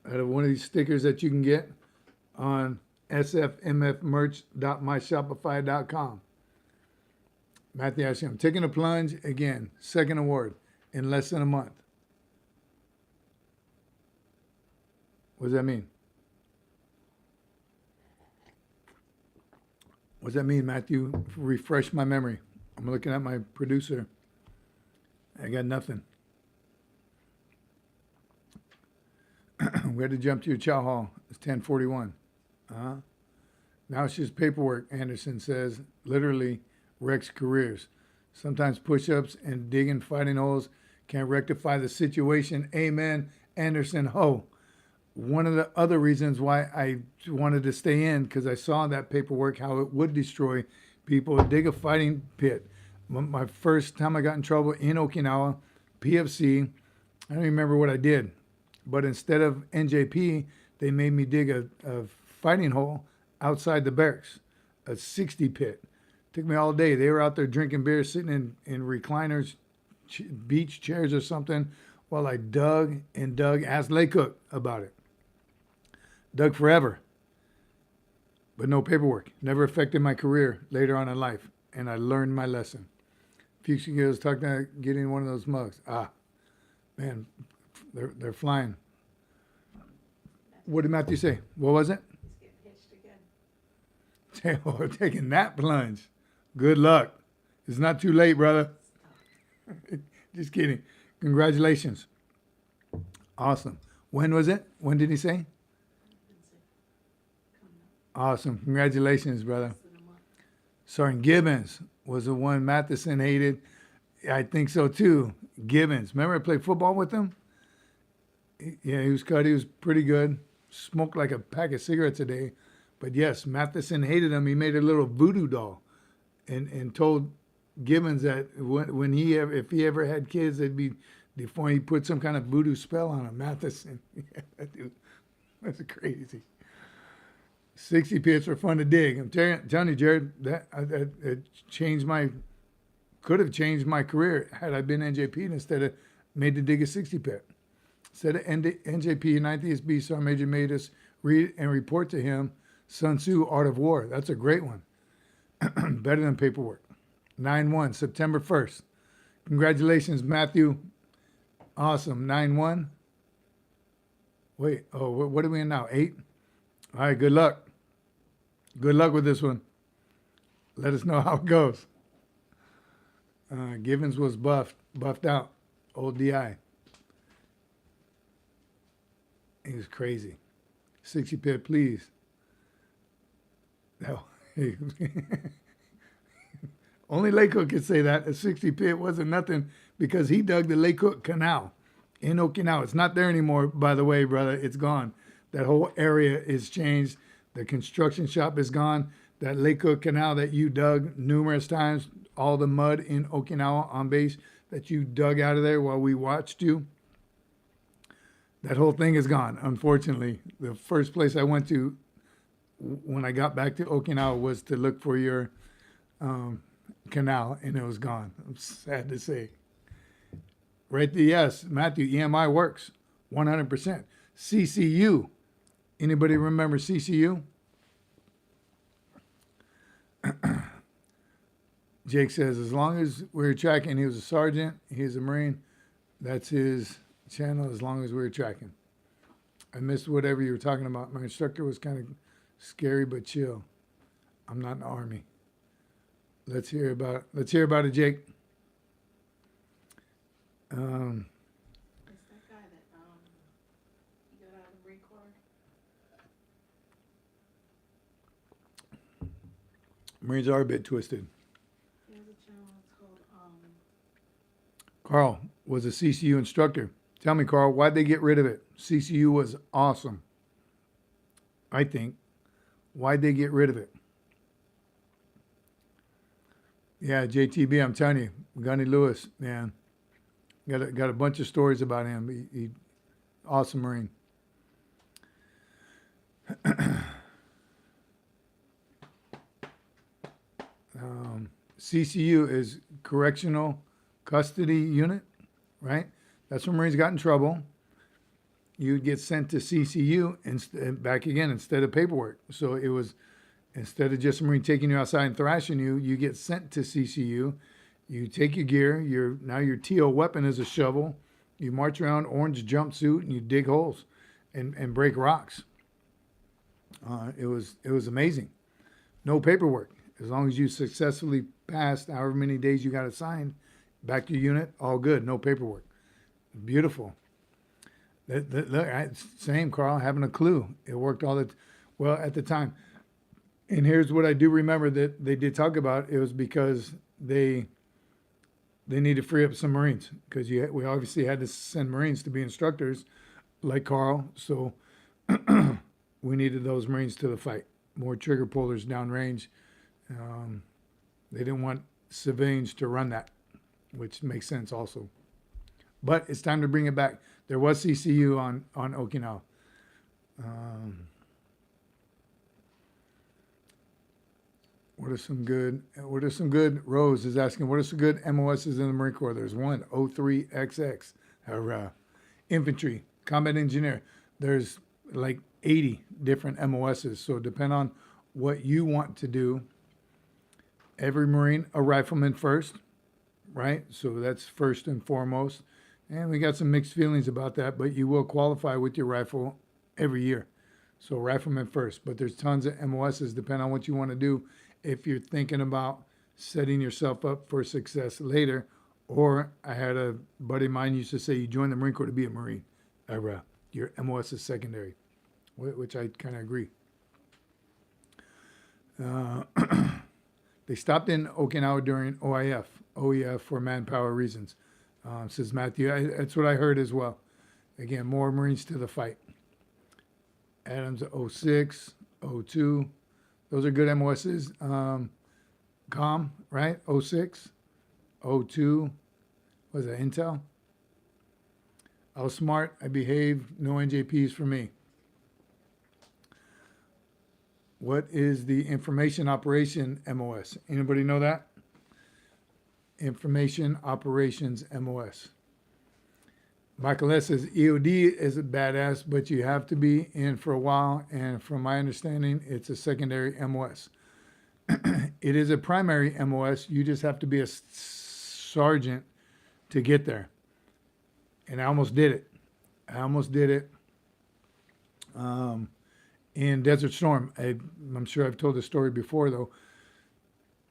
Speaker 1: out of one of these stickers that you can get on sfmfmerch.myshopify.com. Matthew Ashley, I'm taking a plunge again. Second award in less than a month. What does that mean? What does that mean, Matthew? Refresh my memory. I'm looking at my producer. I got nothing. We had to jump to your chow hall. It's 10:41. Now it's just paperwork, Anderson says. Literally wrecks careers. Sometimes push-ups and digging fighting holes can rectify the situation. Amen, Anderson Ho. One of the other reasons why I wanted to stay in, because I saw that paperwork, how it would destroy people. Dig a fighting pit. My first time I got in trouble in Okinawa, PFC, I don't remember what I did. But instead of NJP, they made me dig a fighting hole outside the barracks, a 60 pit. Took me all day. They were out there drinking beer, sitting in recliners, beach chairs or something, while I dug and dug. Asked Lay Cook about it. Dug forever, but no paperwork. Never affected my career later on in life, and I learned my lesson. Fuchsia Gills talking about getting one of those mugs. Man, they're flying. What did Matthew say? What was it?
Speaker 2: He's getting hitched again.
Speaker 1: Oh, taking that plunge. Good luck. It's not too late, brother. Just kidding. Congratulations. Awesome. When was it? When did he say? Awesome. Congratulations, brother. Sergeant Gibbons was the one Matheson hated. I think so, too. Gibbons. Remember I played football with him? Yeah, he was cut. He was pretty good. Smoked like a pack of cigarettes a day. But yes, Matheson hated him. He made a little voodoo doll and told Gibbons that when if he ever had kids, they'd be before he put some kind of voodoo spell on him. Matheson. Yeah, dude, that's crazy. 60 pits were fun to dig. I'm telling you, Jared, that could have changed my career had I been NJP instead of made to dig a 60 pit. Instead of NJP, 9th ESB Sergeant Major made us read and report to him Sun Tzu, Art of War. That's a great one. Better than paperwork. 9-1, September 1st. Congratulations, Matthew. Awesome. 9-1. Wait, what are we in now? 8? All right, good luck. Good luck with this one. Let us know how it goes. Givens was buffed out. Old DI. He was crazy. 60 pit, please. No. Only Lay Cook could say that. A 60 pit wasn't nothing because he dug the Lay Cook Canal in Okinawa. It's not there anymore, by the way, brother. It's gone. That whole area is changed. The construction shop is gone. That Lay Cook Canal that you dug numerous times, all the mud in Okinawa on base that you dug out of there while we watched you, that whole thing is gone, unfortunately. The first place I went to when I got back to Okinawa was to look for your canal, and it was gone. I'm sad to say. Right there, yes, Matthew, EMI works, 100%. CCU. Anybody remember CCU? Jake says, as long as we're tracking, he was a sergeant, he's a Marine, that's his channel, as long as we're tracking. I missed whatever you were talking about. My instructor was kind of scary but chill. I'm not in the Army. Let's hear about it, Jake.
Speaker 2: It's that guy that he got out of the Marine Corps.
Speaker 1: Marines are a bit twisted.
Speaker 2: He has a channel. It's called
Speaker 1: Carl was a CCU instructor. Tell me, Carl, why'd they get rid of it? CCU was awesome, I think. Why'd they get rid of it? Yeah, JTB, I'm telling you, Gunny Lewis, man. Got a bunch of stories about him. Awesome Marine. CCU is Correctional Custody Unit, right? That's when Marines got in trouble. You'd get sent to CCU and back again instead of paperwork. So it was, instead of just a Marine taking you outside and thrashing you, you get sent to CCU. You take your gear. Now your TO weapon is a shovel. You march around orange jumpsuit and you dig holes and break rocks. It was amazing. No paperwork. As long as you successfully passed however many days you got assigned, back to your unit, all good. No paperwork. Beautiful. Same, Carl, having a clue. It worked well at the time. And here's what I do remember that they did talk about. It was because they need to free up some Marines, because we obviously had to send Marines to be instructors like Carl. So we needed those Marines to the fight. More trigger pullers downrange. They didn't want civilians to run that, which makes sense also. But it's time to bring it back. There was CCU on Okinawa. What are some good, Rose is asking, what are some good MOSs in the Marine Corps? There's one, 03XX, or infantry, combat engineer. There's like 80 different MOSs. So depend on what you want to do. Every Marine, a rifleman first, right? So that's first and foremost. And we got some mixed feelings about that, but you will qualify with your rifle every year. So rifleman first, but there's tons of MOSs depending on what you want to do. If you're thinking about setting yourself up for success later, or I had a buddy of mine used to say, you join the Marine Corps to be a Marine. Your MOS is secondary, which I kind of agree. They stopped in Okinawa during OEF for manpower reasons, says Matthew. That's what I heard as well. Again, more Marines to the fight. Adams 06, 02. Those are good MOSs. COM, right? 06, 02. Was that Intel? I was smart. I behaved. No NJPs for me. What is the Information Operation MOS? Anybody know that? Information Operations MOS. Michael S. says EOD is a badass, but you have to be in for a while. And from my understanding, it's a secondary MOS. It is a primary MOS. You just have to be a sergeant to get there. And I almost did it. In Desert Storm. I'm sure I've told the story before, though.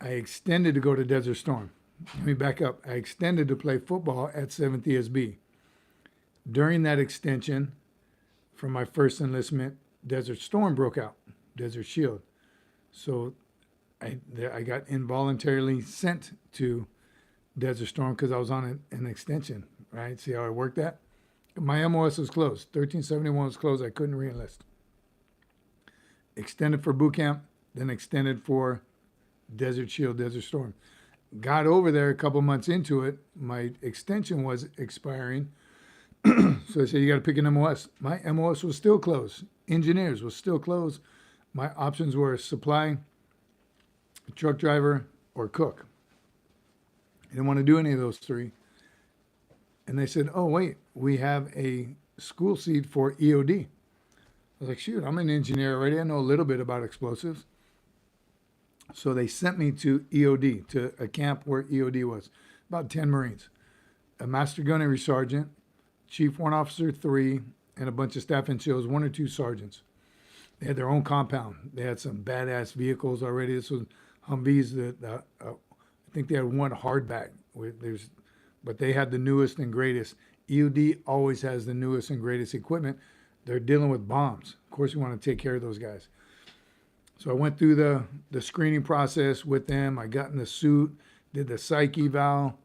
Speaker 1: I extended to go to Desert Storm. Let me back up. I extended to play football at 7th ESB. During that extension, from my first enlistment, Desert Storm broke out, Desert Shield. So I got involuntarily sent to Desert Storm because I was on an extension, right? See how I worked that? My MOS was closed. 1371 was closed. I couldn't re-enlist. Extended for boot camp, then extended for Desert Shield, Desert Storm. Got over there a couple months into it. My extension was expiring. So I said, you got to pick an MOS. My MOS was still closed. Engineers was still closed. My options were supply, truck driver, or cook. I didn't want to do any of those three. And they said, oh, wait, we have a school seat for EOD. I was like, shoot, I'm an engineer already. I know a little bit about explosives. So they sent me to EOD, to a camp where EOD was. About 10 Marines. A master gunnery sergeant, chief warrant officer 3, and a bunch of staff and SEALs, 1 or 2 sergeants. They had their own compound. They had some badass vehicles already. This was Humvees. I think they had one hardback. But they had the newest and greatest. EOD always has the newest and greatest equipment. They're dealing with bombs. Of course, you want to take care of those guys. So I went through the screening process with them. I got in the suit, did the psych eval.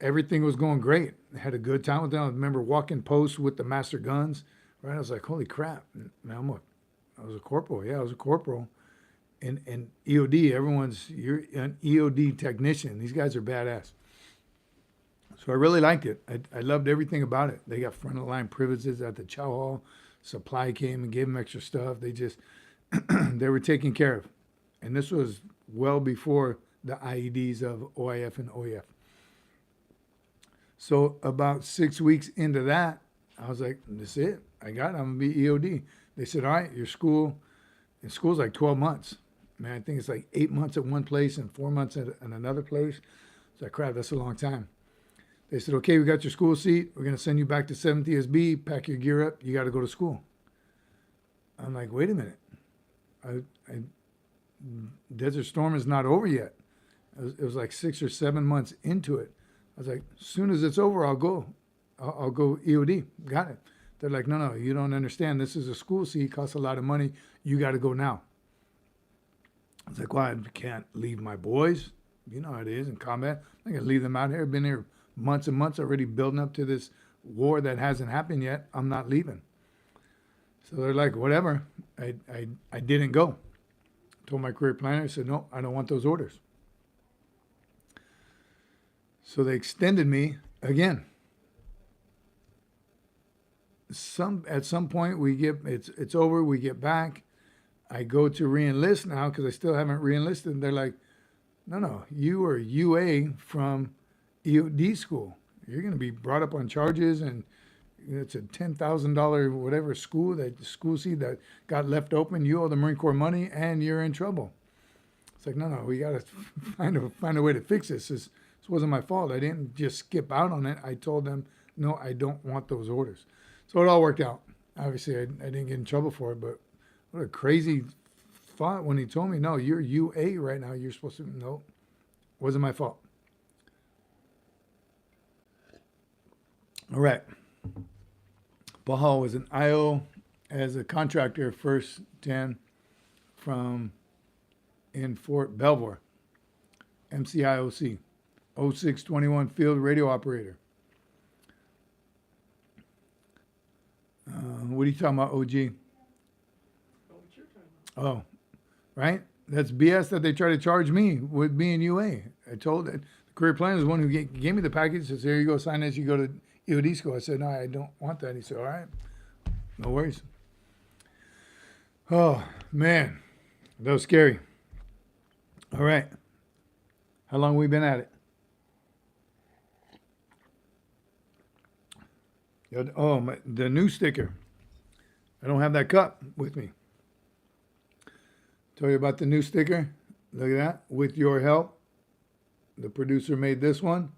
Speaker 1: Everything was going great. I had a good time with them. I remember walking posts with the master guns. Right? I was like, holy crap. Man, I was a corporal. Yeah, I was a corporal. And EOD, you're an EOD technician. These guys are badass. So I really liked it. I loved everything about it. They got front of the line privileges at the chow hall. Supply came and gave them extra stuff. They just, they were taken care of. And this was well before the IEDs of OIF and OEF. So about 6 weeks into that, I was like, this is it. I got it. I'm going to be EOD. They said, all right, your school, and school's like 12 months. Man, I think it's like 8 months at one place and 4 months at another place. So I crap, that's a long time. They said, okay, we got your school seat. We're going to send you back to 7th ESB. Pack your gear up. You got to go to school. I'm like, wait a minute. Desert Storm is not over yet. It was like 6 or 7 months into it. I was like, as soon as it's over, I'll go. I'll go EOD. Got it. They're like, no, you don't understand. This is a school seat. Costs a lot of money. You got to go now. I was like, well, I can't leave my boys. You know how it is in combat. I can leave them out here. Been here months and months already building up to this war that hasn't happened yet. I'm not leaving. So they're like, whatever. I didn't go. Told my career planner, I said, no, I don't want those orders. So they extended me again. At some point we get it's over, we get back. I go to re-enlist now because I still haven't re-enlisted. They're like, no, you are UA from EOD school. You're going to be brought up on charges, and it's a $10,000 whatever school seat that got left open. You owe the Marine Corps money, and you're in trouble. It's like, no, we got to find a way to fix this. This wasn't my fault. I didn't just skip out on it. I told them, no, I don't want those orders. So it all worked out. Obviously, I didn't get in trouble for it, but what a crazy thought when he told me, no, you're UA right now. You're supposed to, no, wasn't my fault. All right. Bahal was an IO as a contractor, first 10 in Fort Belvoir, MCIOC, 0621 field radio operator. What are you talking about, OG? Oh, right? That's BS that they try to charge me with being UA. I told it. The career planner is the one who gave me the package. Says, here you go, sign this, you go to EOD school. I said, no, I don't want that. He said, all right, no worries. Oh, man, that was scary. All right. How long have we been at it? Oh, the new sticker. I don't have that cup with me. Tell you about the new sticker. Look at that. With your help, the producer made this one.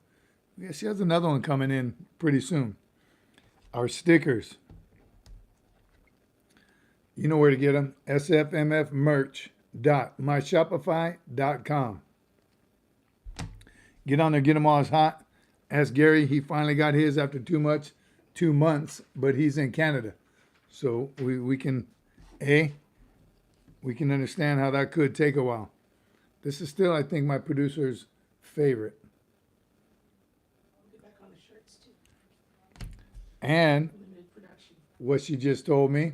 Speaker 1: Yeah, she has another one coming in pretty soon. Our stickers. You know where to get them. SFMF-merch.myshopify.com. Get on there, get them all as hot. Ask Gary. He finally got his after 2 months, but he's in Canada. So we can understand how that could take a while. This is still, I think, my producer's favorite.
Speaker 2: I'll get back on the shirts too.
Speaker 1: And
Speaker 2: Limited production.
Speaker 1: what she just told me,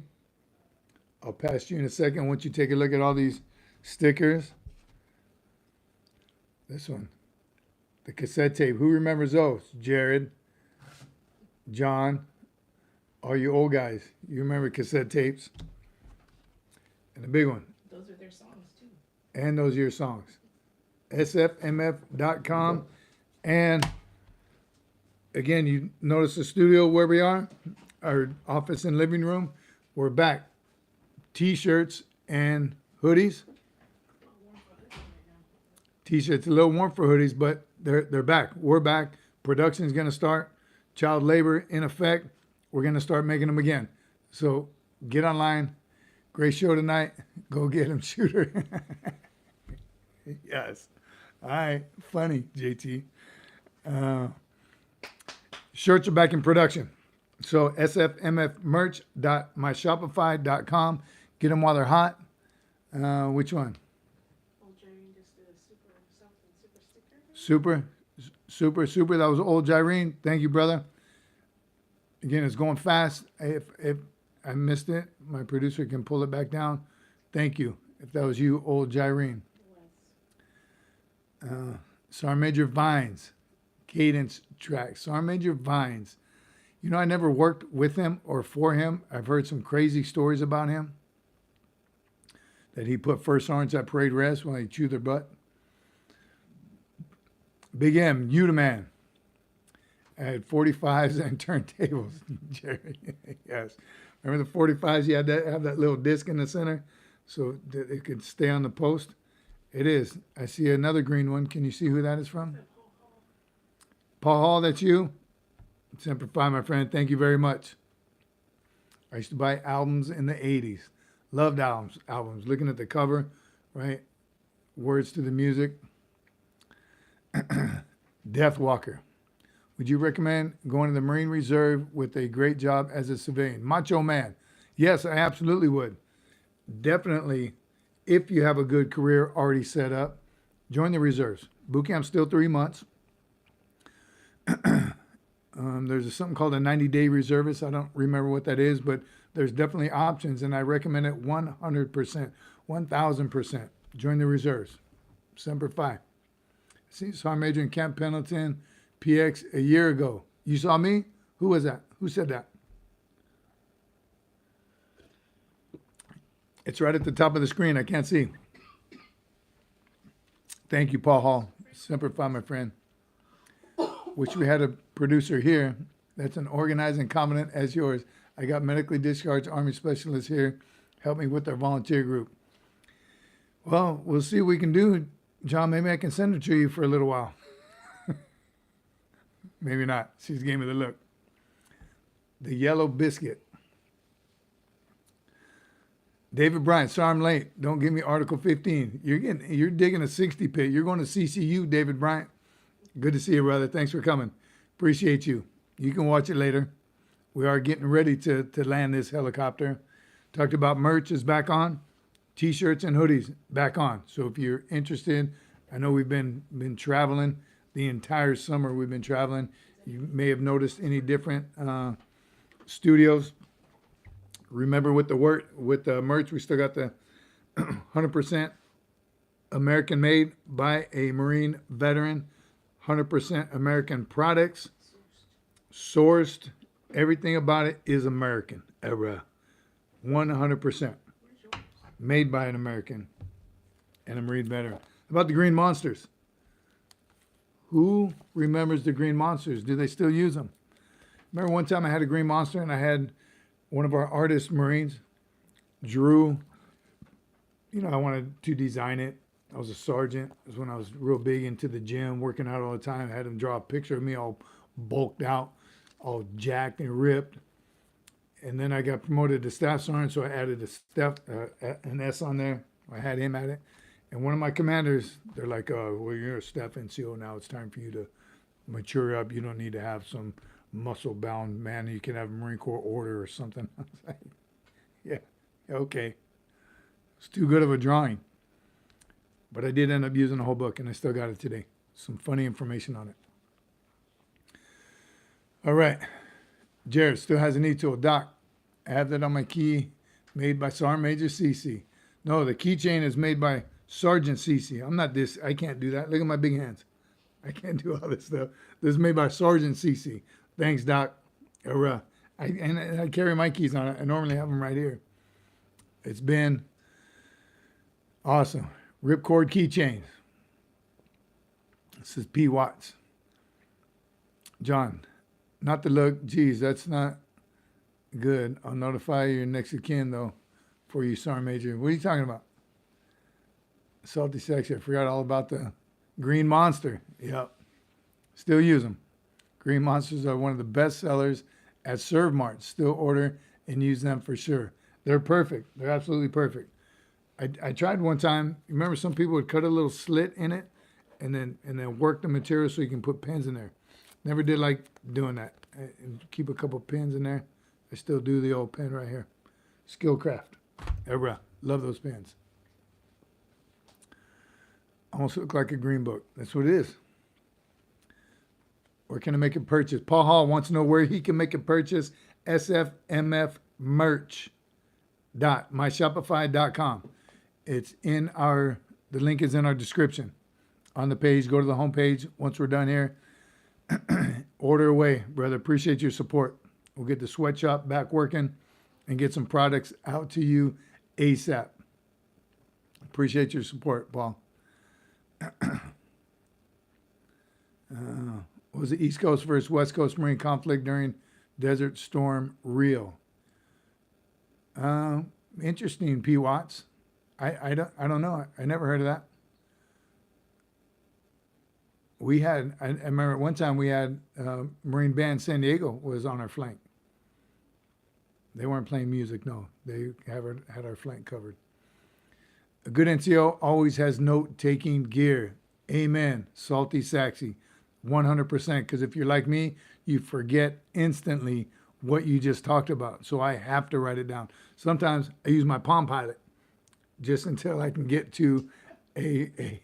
Speaker 1: I'll pass you in a second once you take a look at all these stickers. This one, the cassette tape. Who remembers those? Jared, John, all you old guys. You remember cassette tapes? And the big one.
Speaker 2: Those are their songs too.
Speaker 1: And those are your songs. SFMF.com. And again, you notice the studio where we are, our office and living room. We're back. T-shirts and hoodies. T-shirts a little warm for hoodies, but they're back. We're back. Production's going to start. Child labor in effect. We're going to start making them again. So get online. Great show tonight. Go get him, shooter. Yes. All right. Funny, JT. Shirts are back in production. So sfmfmerch.myshopify.com. Get them while they're hot. Which one?
Speaker 2: Old Jerry just did a super sticker.
Speaker 1: That was old Jyrene. Thank you, brother. Again, it's going fast. If I missed it, my producer can pull it back down. Thank you. If that was you, old Jyrene. Sergeant Major Vines. cadence track. Sergeant Major Vines. You know, I never worked with him or for him. I've heard some crazy stories about him. That he put first sergeants at parade rest when they chew their butt. Big M, you the man. I had 45s and turntables, Jerry. Yes. Remember the 45s? You had to have that little disc in the center so that it could stay on the post? It is. I see another green one. Can you see who that is from? Paul Hall, that's you? Semper Fi, my friend. Thank you very much. I used to buy albums in the 80s. Loved albums. Looking at the cover, right? Words to the music. Death Walker. Would you recommend going to the Marine Reserve with a great job as a civilian? Macho Man. Yes, I absolutely would. Definitely, if you have a good career already set up, join the reserves. Boot camp's still 3 months. There's something called a 90-day reservist. I don't remember what that is, but there's definitely options, and I recommend it 100%, 1,000%. Join the reserves. Semper Fi. See, Sergeant Major in Camp Pendleton, PX, a year ago. You saw me? Who was that? Who said that? It's right at the top of the screen. I can't see. Thank you, Paul Hall. Semper Fi, my friend. Wish we had a producer here that's an organized and competent as yours. I got medically discharged Army specialists here. Help me with our volunteer group. Well, we'll see what we can do. John, maybe I can send it to you for a little while. Maybe not. She's gave me the look. The Yellow Biscuit. David Bryant, sorry I'm late. Don't give me Article 15. You're digging a 60 pit. You're going to CCU, David Bryant. Good to see you, brother. Thanks for coming. Appreciate you. You can watch it later. We are getting ready to land this helicopter. Talked about merch is back on. T-shirts and hoodies back on. So if you're interested, I know we've been traveling the entire summer. We've been traveling. You may have noticed any different studios. Remember with the merch, we still got the 100% American made by a Marine veteran, 100% American products, sourced. Everything about it is American. 100% made by an American and a Marine veteran. How about the Green Monsters? Who remembers the Green Monsters? Do they still use them? Remember one time I had a Green Monster and I had one of our artist Marines, Drew. You know, I wanted to design it. I was a sergeant. It was when I was real big into the gym, working out all the time. I had him draw a picture of me all bulked out, all jacked and ripped. And then I got promoted to staff sergeant, so I added an S on there. I had him at it. And one of my commanders, they're like, well, you're a staff NCO now. It's time for you to mature up. You don't need to have some muscle-bound man. You can have a Marine Corps order or something. I was like, yeah, okay. It's too good of a drawing. But I did end up using the whole book, and I still got it today. Some funny information on it. All right. Jared still has an e-tool. Doc, I have that on my key, made by Sergeant Major Cece. No, the keychain is made by Sergeant Cece. I'm not this. I can't do that. Look at my big hands. I can't do all this stuff. This is made by Sergeant Cece. Thanks, Doc. I carry my keys on it. I normally have them right here. It's been awesome. Ripcord keychains. This is P. Watts. John, not the look. Geez, that's not good. I'll notify your next of kin, though, for you, Sergeant Major. What are you talking about? Salty Sexy. I forgot all about the Green Monster. Yep. Still use them. Green Monsters are one of the best sellers at Serve Mart. Still order and use them for sure. They're perfect. They're absolutely perfect. I tried one time. Remember, some people would cut a little slit in it and then work the material so you can put pins in there. Never did like doing that. And keep a couple pins in there. I still do the old pen right here. Skillcraft. Love those pens. Almost look like a green book. That's what it is. Where can I make a purchase? Paul Hall wants to know where he can make a purchase. SFMF merch. myshopify.com. It's in the link is in our description on the page. Go to the home page once we're done here. Order away, brother. Appreciate your support. We'll get the sweatshop back working and get some products out to you ASAP. Appreciate your support, Paul. Was the East Coast versus West Coast Marine conflict during Desert Storm real? Interesting, P. Watts. I don't know. I never heard of that. We had, I remember at one time we had Marine Band San Diego was on our flank. They weren't playing music, no. They had our flank covered. A good NCO always has note-taking gear. Amen. Salty Saxy. 100%. Because if you're like me, you forget instantly what you just talked about. So I have to write it down. Sometimes I use my Palm Pilot just until I can get to a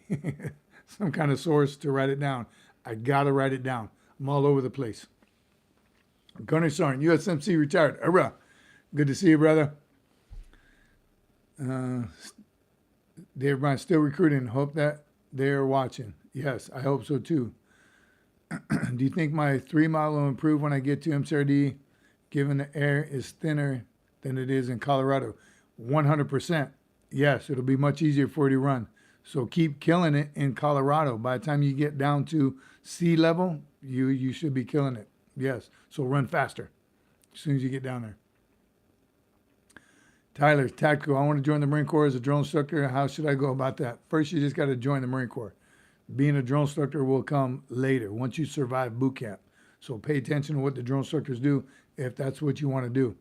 Speaker 1: some kind of source to write it down. I got to write it down. I'm all over the place. Gunner Sergeant, USMC retired. Hurrah. Good to see you, brother. Dave Bryan, still recruiting. Hope that they're watching. Yes, I hope so too. Do you think my 3 mile will improve when I get to MCRD, given the air is thinner than it is in Colorado? 100%. Yes, it'll be much easier for you to run. So keep killing it in Colorado. By the time you get down to sea level, you should be killing it. Yes. So run faster as soon as you get down there. Tyler, tactical. I want to join the Marine Corps as a drone instructor. How should I go about that? First, you just got to join the Marine Corps. Being a drone instructor will come later once you survive boot camp. So pay attention to what the drone instructors do if that's what you want to do.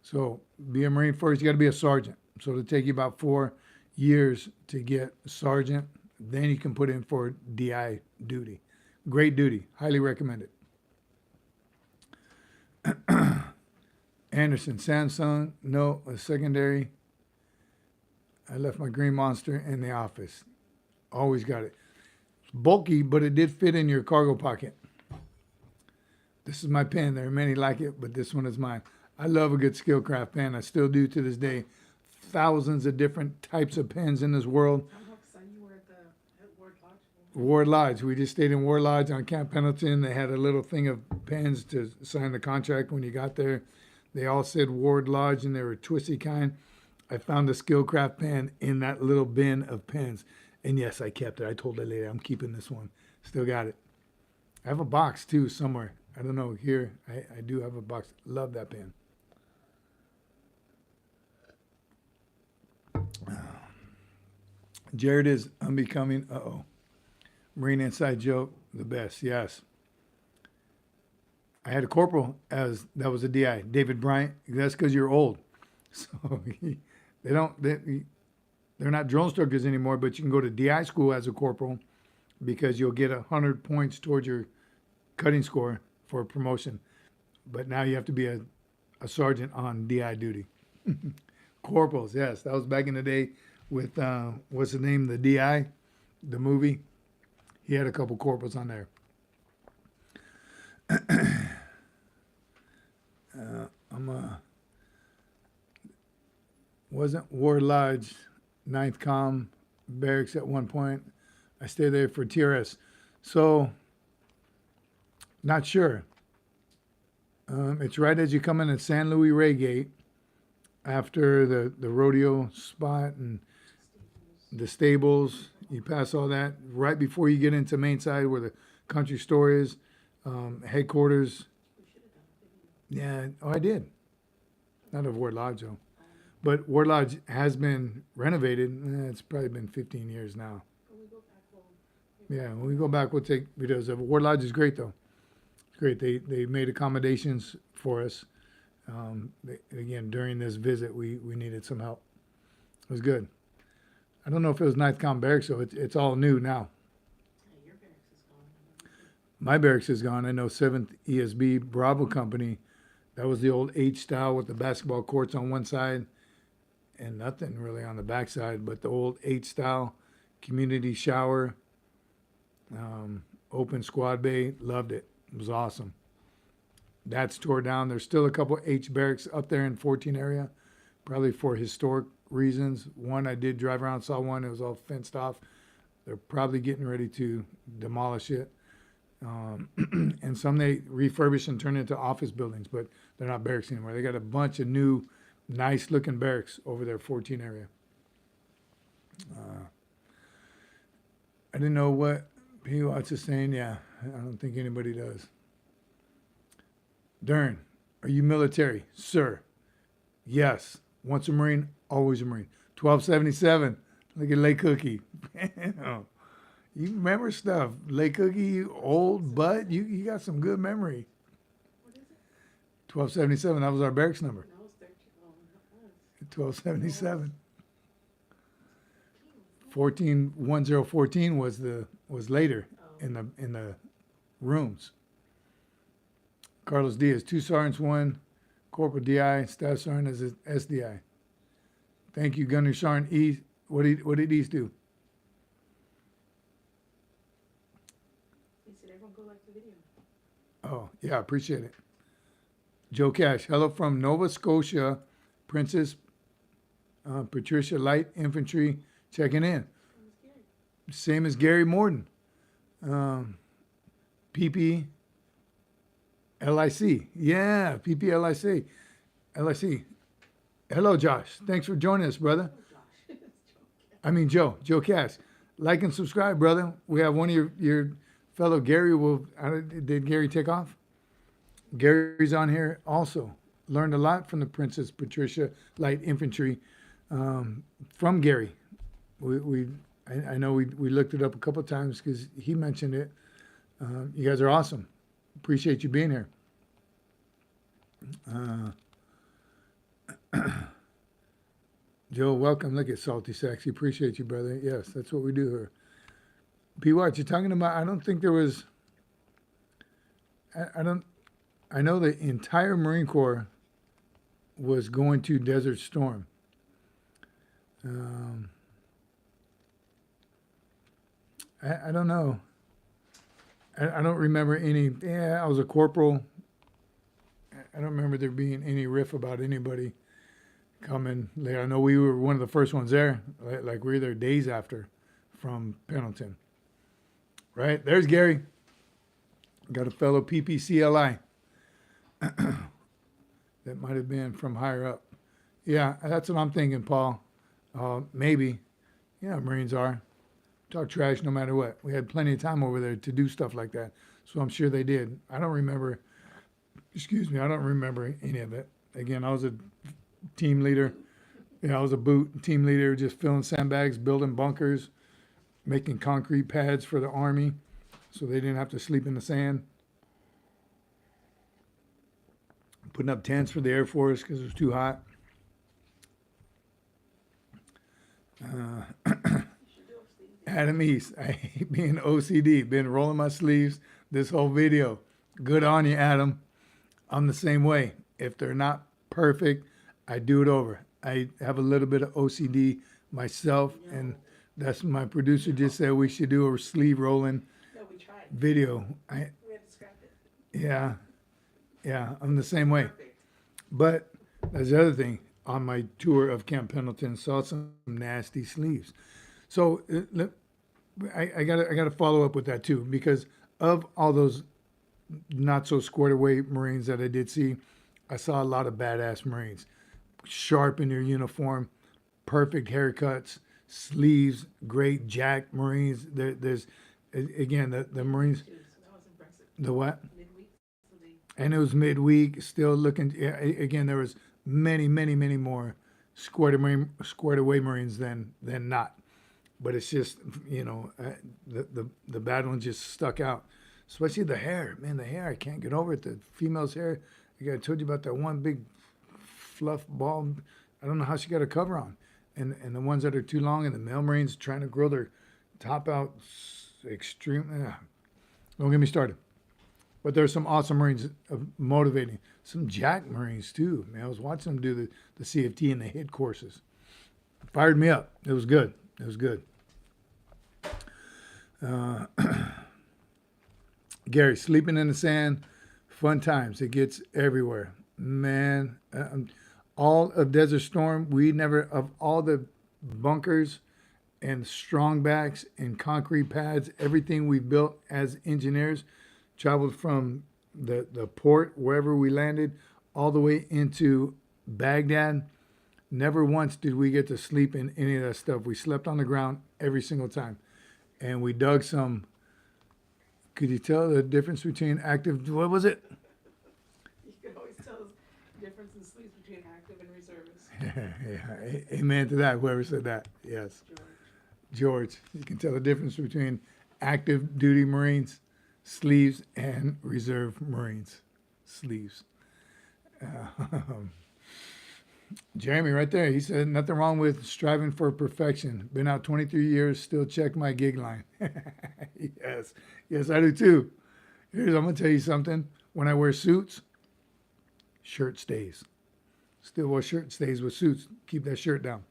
Speaker 1: So be a Marine first. You got to be a sergeant. So it'll take you about 4 years to get sergeant. Then you can put in for DI duty. Great duty. Highly recommended. Anderson, Samsung, no, a secondary. I left my green monster in the office. Always got it. It's bulky, but it did fit in your cargo pocket. This is my pen. There are many like it, but this one is mine. I love a good Skillcraft pen. I still do to this day. Thousands of different types of pens in this world.
Speaker 2: You were at Ward Lodge?
Speaker 1: Ward Lodge. We just stayed in Ward Lodge on Camp Pendleton. They had a little thing of pens to sign the contract when you got there. They all said Ward Lodge, and they were twisty kind. I found a Skillcraft pen in that little bin of pens. And yes, I kept it. I told the lady I'm keeping this one. Still got it. I have a box, too, somewhere. I don't know. Here, I do have a box. Love that pen. Jared is unbecoming. Uh-oh. Marine inside joke, the best. Yes. I had a corporal that was a DI, David Bryant. That's because you're old. So they're not drone instructors anymore, but you can go to DI school as a corporal because you'll get 100 points towards your cutting score for a promotion. But now you have to be a sergeant on DI duty. Corporals, yes. That was back in the day with, what's the name, the DI, the movie. He had a couple corporals on there. Wasn't Ward Lodge 9th Com barracks at one point. I stayed there for TRS. So, not sure. It's right as you come in at San Luis Rey Gate after the rodeo spot and the stables. You pass all that right before you get into main side where the country store is, headquarters. Yeah, oh, I did. Not of Ward Lodge, though. But Ward Lodge has been renovated. It's probably been 15 years now. Yeah, when we go back, we'll take videos of it. Ward Lodge is great, though. It's great. They made accommodations for us. Again, during this visit, we needed some help. It was good. I don't know if it was 9th Com Barracks, so it's all new now.
Speaker 2: Your barracks is gone.
Speaker 1: My barracks is gone. I know 7th ESB Bravo Company. That was the old H style with the basketball courts on one side and nothing really on the back side, but the old H style community shower, open squad bay. Loved it. It was awesome. That's tore down. There's still a couple H barracks up there in 14 area, probably for historic reasons. One, I did drive around, saw one. It was all fenced off. They're probably getting ready to demolish it. And some they refurbish and turn into office buildings, but they're not barracks anymore. They got a bunch of new, nice looking barracks over there, 14 area. I didn't know what P. Watts is saying. Yeah, I don't think anybody does. Dern, are you military? Sir. Yes. Once a Marine, always a Marine. 1277. Look at Lay Cookie. You remember stuff. Lay Cookie, you old butt. You got some good memory.
Speaker 2: What is it?
Speaker 1: 1277, that was our barracks number.
Speaker 2: No, it's 13. Oh, that was.
Speaker 1: 1277. 1014 was later in the rooms. Carlos Diaz, 2 sergeants, 1 corporal DI, staff sergeant as a SDI. Thank you, Gunner Sergeant East. What did East do?
Speaker 2: He said everyone go like the video.
Speaker 1: Oh, yeah, appreciate it. Joe Cash, hello from Nova Scotia, Princess Patricia Light Infantry, checking in. Same as Gary Morden. PP LIC. Yeah, PP LIC. LIC. Hello, Josh. Thanks for joining us, brother. I mean, Joe Cash. Like and subscribe, brother. We have one of your fellow Gary. Did Gary take off? Gary's on here also. Learned a lot from the Princess Patricia Light Infantry from Gary. I know we looked it up a couple of times because he mentioned it. You guys are awesome. Appreciate you being here. Joe, welcome. Look at Salty Sexy. Appreciate you, brother. Yes, that's what we do here. P. Watch, you're talking about, I don't think there was, I know the entire Marine Corps was going to Desert Storm. I don't know. I don't remember any. Yeah, I was a corporal. I don't remember there being any riff about anybody coming later. I know we were one of the first ones there. Like we were there days after from Pendleton. Right? There's Gary. Got a fellow PPCLI. That might have been from higher up. Yeah, that's what I'm thinking, Paul. Maybe. Yeah, Marines are. Talk trash no matter what. We had plenty of time over there to do stuff like that. So I'm sure they did. I don't remember, I don't remember any of it. Again, I was a team leader. I was a boot team leader, just filling sandbags, building bunkers, making concrete pads for the Army so they didn't have to sleep in the sand. Putting up tents for the Air Force because it was too hot. Adam East, I hate being OCD. Been rolling my sleeves this whole video. Good on you, Adam. I'm the same way. If they're not perfect, I do it over. I have a little bit of OCD myself, and that's what my producer just said we should do a sleeve rolling video.
Speaker 2: We had to scrap it.
Speaker 1: Yeah, I'm the same way. But that's the other thing. On my tour of Camp Pendleton, saw some nasty sleeves. So I gotta follow up with that too, because of all those not so squared away Marines that I did see, I saw a lot of badass Marines, sharp in their uniform, perfect haircuts, sleeves, great jack Marines. There's again the Marines.
Speaker 2: So that was impressive.
Speaker 1: The what?
Speaker 2: Midweek. So they
Speaker 1: And it was midweek, still looking. Yeah, again, there was many more squared away Marines than not. But it's just, the bad one just stuck out. Especially the hair. Man, the hair, I can't get over it. The female's hair. I told you about that one big fluff ball. I don't know how she got a cover on. And the ones that are too long, and the male Marines trying to grow their top out extreme. Don't get me started. But there's some awesome Marines motivating. Some jack Marines too. Man, I was watching them do the CFT and the hit courses. Fired me up. It was good. It was good. Gary, sleeping in the sand, fun times. It gets everywhere. Man, all of Desert Storm, of all the bunkers and strong backs and concrete pads, everything we built as engineers, traveled from the port, wherever we landed, all the way into Baghdad. Never once did we get to sleep in any of that stuff. We slept on the ground every single time. And we dug some, could you tell the difference between active, what was it?
Speaker 2: You can always tell the difference in sleeps between active and reservists.
Speaker 1: Yeah, amen to that, whoever said that. Yes. George, you can tell the difference between active duty Marines, sleeves, and reserve Marines, sleeves. Jeremy, right there, he said, nothing wrong with striving for perfection. Been out 23 years, still check my gig line. Yes, yes, I do too. I'm going to tell you something. When I wear suits, shirt stays. Still wear shirt stays with suits. Keep that shirt down.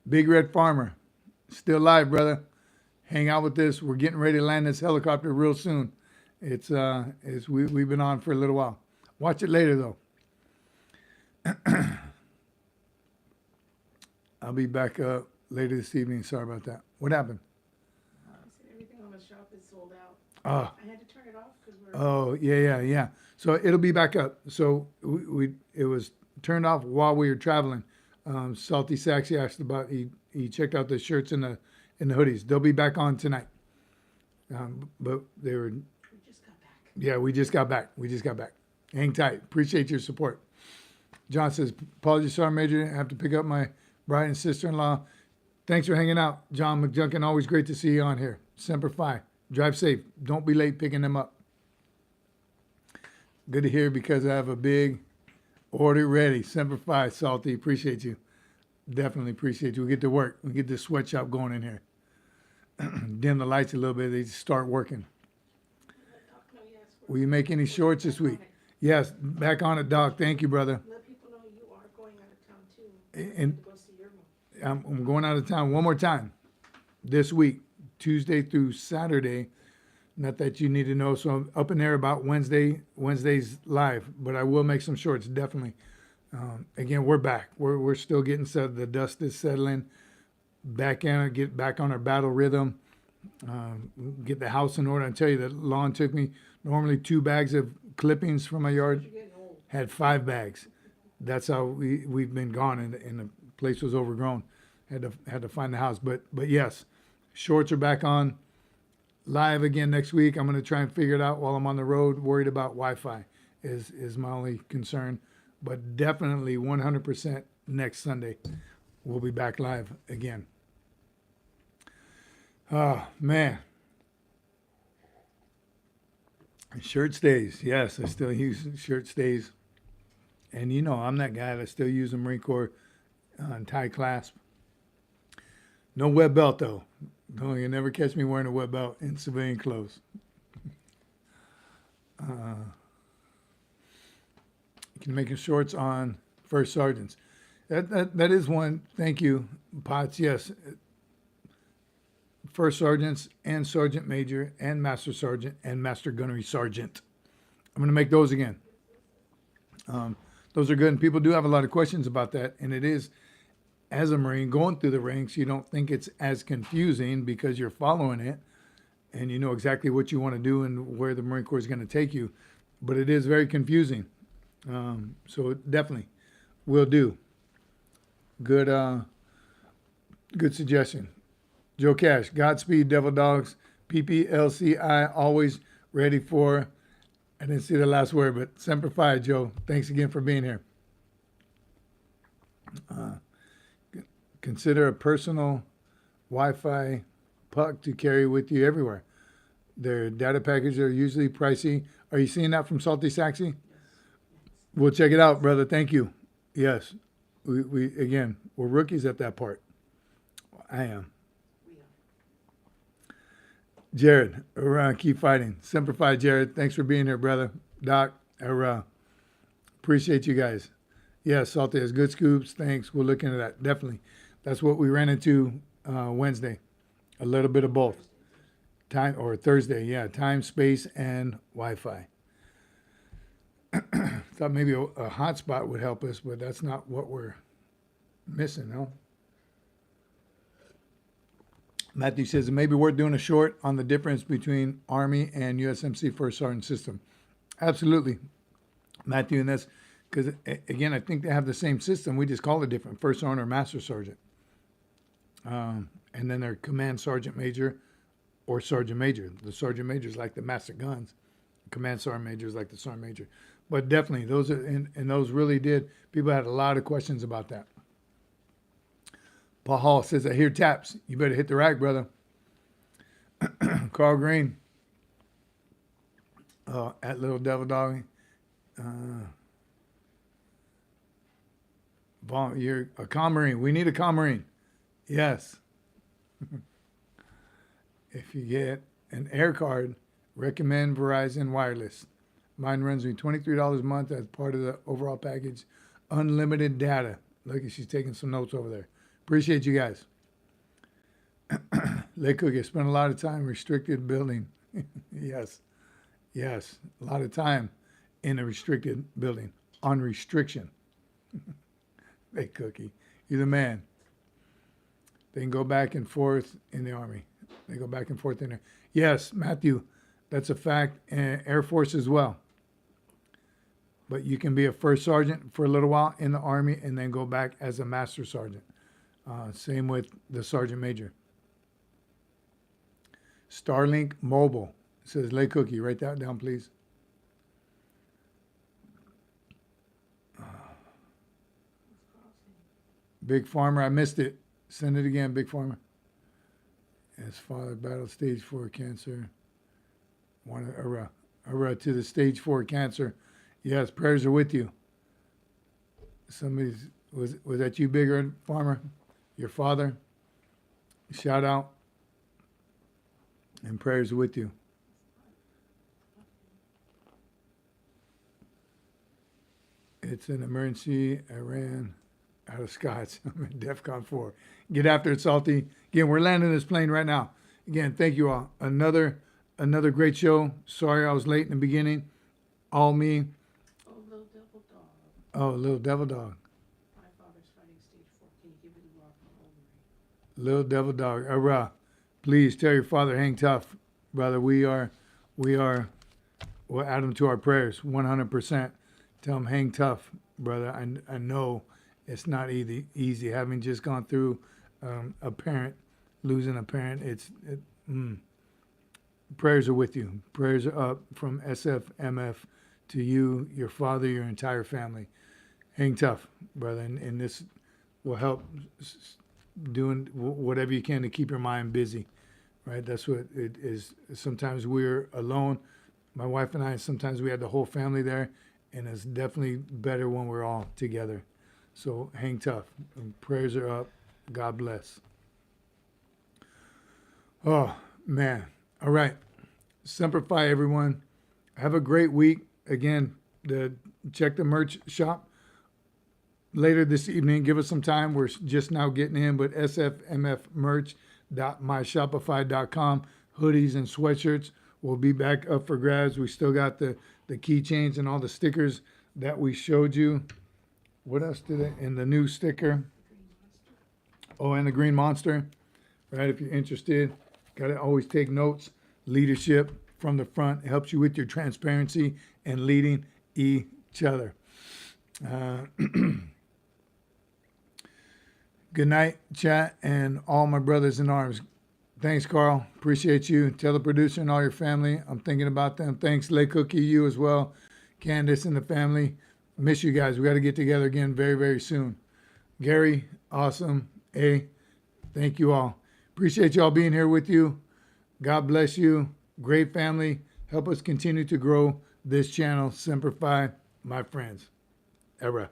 Speaker 1: Big Red Farmer, still live, brother. Hang out with this. We're getting ready to land this helicopter real soon. We've been on for a little while. Watch it later, though. I'll be back later this evening. Sorry about that. What happened?
Speaker 2: I said everything on the shop is sold out.
Speaker 1: Oh,
Speaker 2: I had to turn it off because we're.
Speaker 1: oh, yeah. So it'll be back up. So it was turned off while we were traveling. Salty Saxy asked about, he checked out the shirts and the hoodies. They'll be back on tonight. But they were,
Speaker 2: We just got back.
Speaker 1: yeah, we just got back. Hang tight. Appreciate your support. John says, apologies, Sergeant Major. I have to pick up my bride and sister-in-law. Thanks for hanging out. John McJunkin, always great to see you on here. Semper Fi. Drive safe. Don't be late picking them up. Good to hear because I have a big order ready. Semper Fi, Salty. Appreciate you. Definitely appreciate you. We get to work. We get this sweatshop going in here. Dim the lights a little bit. They just start working.
Speaker 2: No, yes,
Speaker 1: Will you make any shorts this week? Yes, back on it, Doc. Thank you, brother.
Speaker 2: let people know you are going out of town too.
Speaker 1: And
Speaker 2: To go see your mom.
Speaker 1: I'm going out of town one more time this week, Tuesday through Saturday. Not that you need to know, so I'm up in there about Wednesday's live, but I will make some shorts, definitely. Again, we're back. We're still getting set. The dust is settling. Get back on our battle rhythm. Get the house in order. I tell you, that lawn took me normally 2 bags of clippings from my yard.
Speaker 2: You're getting old.
Speaker 1: Had 5 bags. That's how we've been gone, and the place was overgrown. Had to find the house, but yes, shorts are back on, live again next week. I'm going to try and figure it out while I'm on the road. Worried about Wi-Fi is my only concern, but definitely 100% next Sunday we'll be back live again. Oh man, shirt stays. Yes, I still use shirt stays. And you know, I'm that guy that still use the Marine Corps tie clasp. No web belt though. No, you never catch me wearing a web belt in civilian clothes. You can make your shorts on first sergeants. That is one. Thank you, Potts. Yes, first sergeants and sergeant major and master sergeant and master gunnery sergeant. I'm going to make those again. Those are good, and people do have a lot of questions about that. And it is, as a Marine going through the ranks, you don't think it's as confusing because you're following it and you know exactly what you want to do and where the Marine Corps is going to take you. But it is very confusing. So definitely will do. Good, good suggestion. Joe Cash, Godspeed, Devil Dogs, PPLCI, always ready for. I didn't see the last word, but Semper Fi, Joe. Thanks again for being here. Consider a personal Wi-Fi puck to carry with you everywhere. Their data packages are usually pricey. Are you seeing that from Salty Saxy? We'll check it out, brother. Thank you. Yes. We again, we're rookies at that part. I am. Jared, keep fighting. Semper Fi, Jared. Thanks for being here, brother. Doc, appreciate you guys. Yeah, Salty has good scoops. Thanks. We'll look into that. Definitely. That's what we ran into Wednesday. A little bit of both. Time, or Thursday, yeah. Time, space, and Wi-Fi. Thought maybe a hotspot would help us, but that's not what we're missing, no? Matthew says it may be worth doing a short on the difference between Army and USMC First Sergeant system. Absolutely, Matthew, and that's because, again, I think they have the same system. We just call it different, First Sergeant or Master Sergeant. And then they're Command Sergeant Major or Sergeant Major. The Sergeant Major is like the Master Guns. Command Sergeant Major is like the Sergeant Major. But definitely, those are, and those really did, people had a lot of questions about that. Paul Hall says, I hear taps. You better hit the rack, brother. Carl Green, at Little Devil Doggy. You're a Commarine. We need a Commarine. Yes. If you get an air card, recommend Verizon Wireless. Mine runs me $23 a month as part of the overall package. Unlimited data. Look, she's taking some notes over there. Appreciate you guys. Lake Cookie, spent a lot of time restricted building. Yes. Yes. A lot of time in a restricted building. On restriction. Lake Cookie. You're the man. They can go back and forth in the Army. They go back and forth in there. Yes, Matthew, that's a fact. And Air Force as well. But you can be a first sergeant for a little while in the Army and then go back as a master sergeant. Same with the sergeant major. Starlink Mobile. It says Lake Cookie. Write that down, please. Big Farmer, I missed it. Send it again, Big Farmer. His father battled stage 4 cancer. One URAH to the stage 4 cancer. Yes, prayers are with you. Somebody's was that you, Big Farmer? Your father? Shout out. And prayers are with you. It's an emergency. I ran out of Scots. I'm in DEFCON 4. Get after it, Salty. Again, we're landing this plane right now. Again, thank you all. Another great show. Sorry I was late in the beginning. All me.
Speaker 2: Oh, little devil dog.
Speaker 1: Oh, little devil dog.
Speaker 2: My father's fighting stage 4. Can you give me the rock from ovary?
Speaker 1: Little devil dog. URAH. Please tell your father, hang tough, brother. We'll add him to our prayers, 100%. Tell him, hang tough, brother. I know it's not easy. Having just gone through a parent, losing a parent, prayers are with you. Prayers are up from SFMF to you, your father, your entire family. Hang tough, brother, and this will help doing whatever you can to keep your mind busy, right? That's what it is. Sometimes we're alone, my wife and I, sometimes we have the whole family there, and it's definitely better when we're all together. So hang tough. And prayers are up. God bless. Oh, man. All right. Semper Fi, everyone. Have a great week. Again, check the merch shop later this evening. Give us some time. We're just now getting in, but sfmfmerch.myshopify.com. Hoodies and sweatshirts will be back up for grabs. We still got the keychains and all the stickers that we showed you. What else did it? And the new sticker. Oh, and the green monster. Right, if you're interested, got to always take notes. Leadership from the front helps you with your transparency and leading each other. Good night, chat, and all my brothers in arms. Thanks, Carl. Appreciate you. Tell the producer and all your family I'm thinking about them. Thanks, Lay Cookie, you as well. Candace and the family. Miss you guys. We got to get together again very, very soon. Gary, awesome. Thank you all. Appreciate you all being here with you. God bless you. Great family. Help us continue to grow this channel. Semper Fi, my friends. URAH.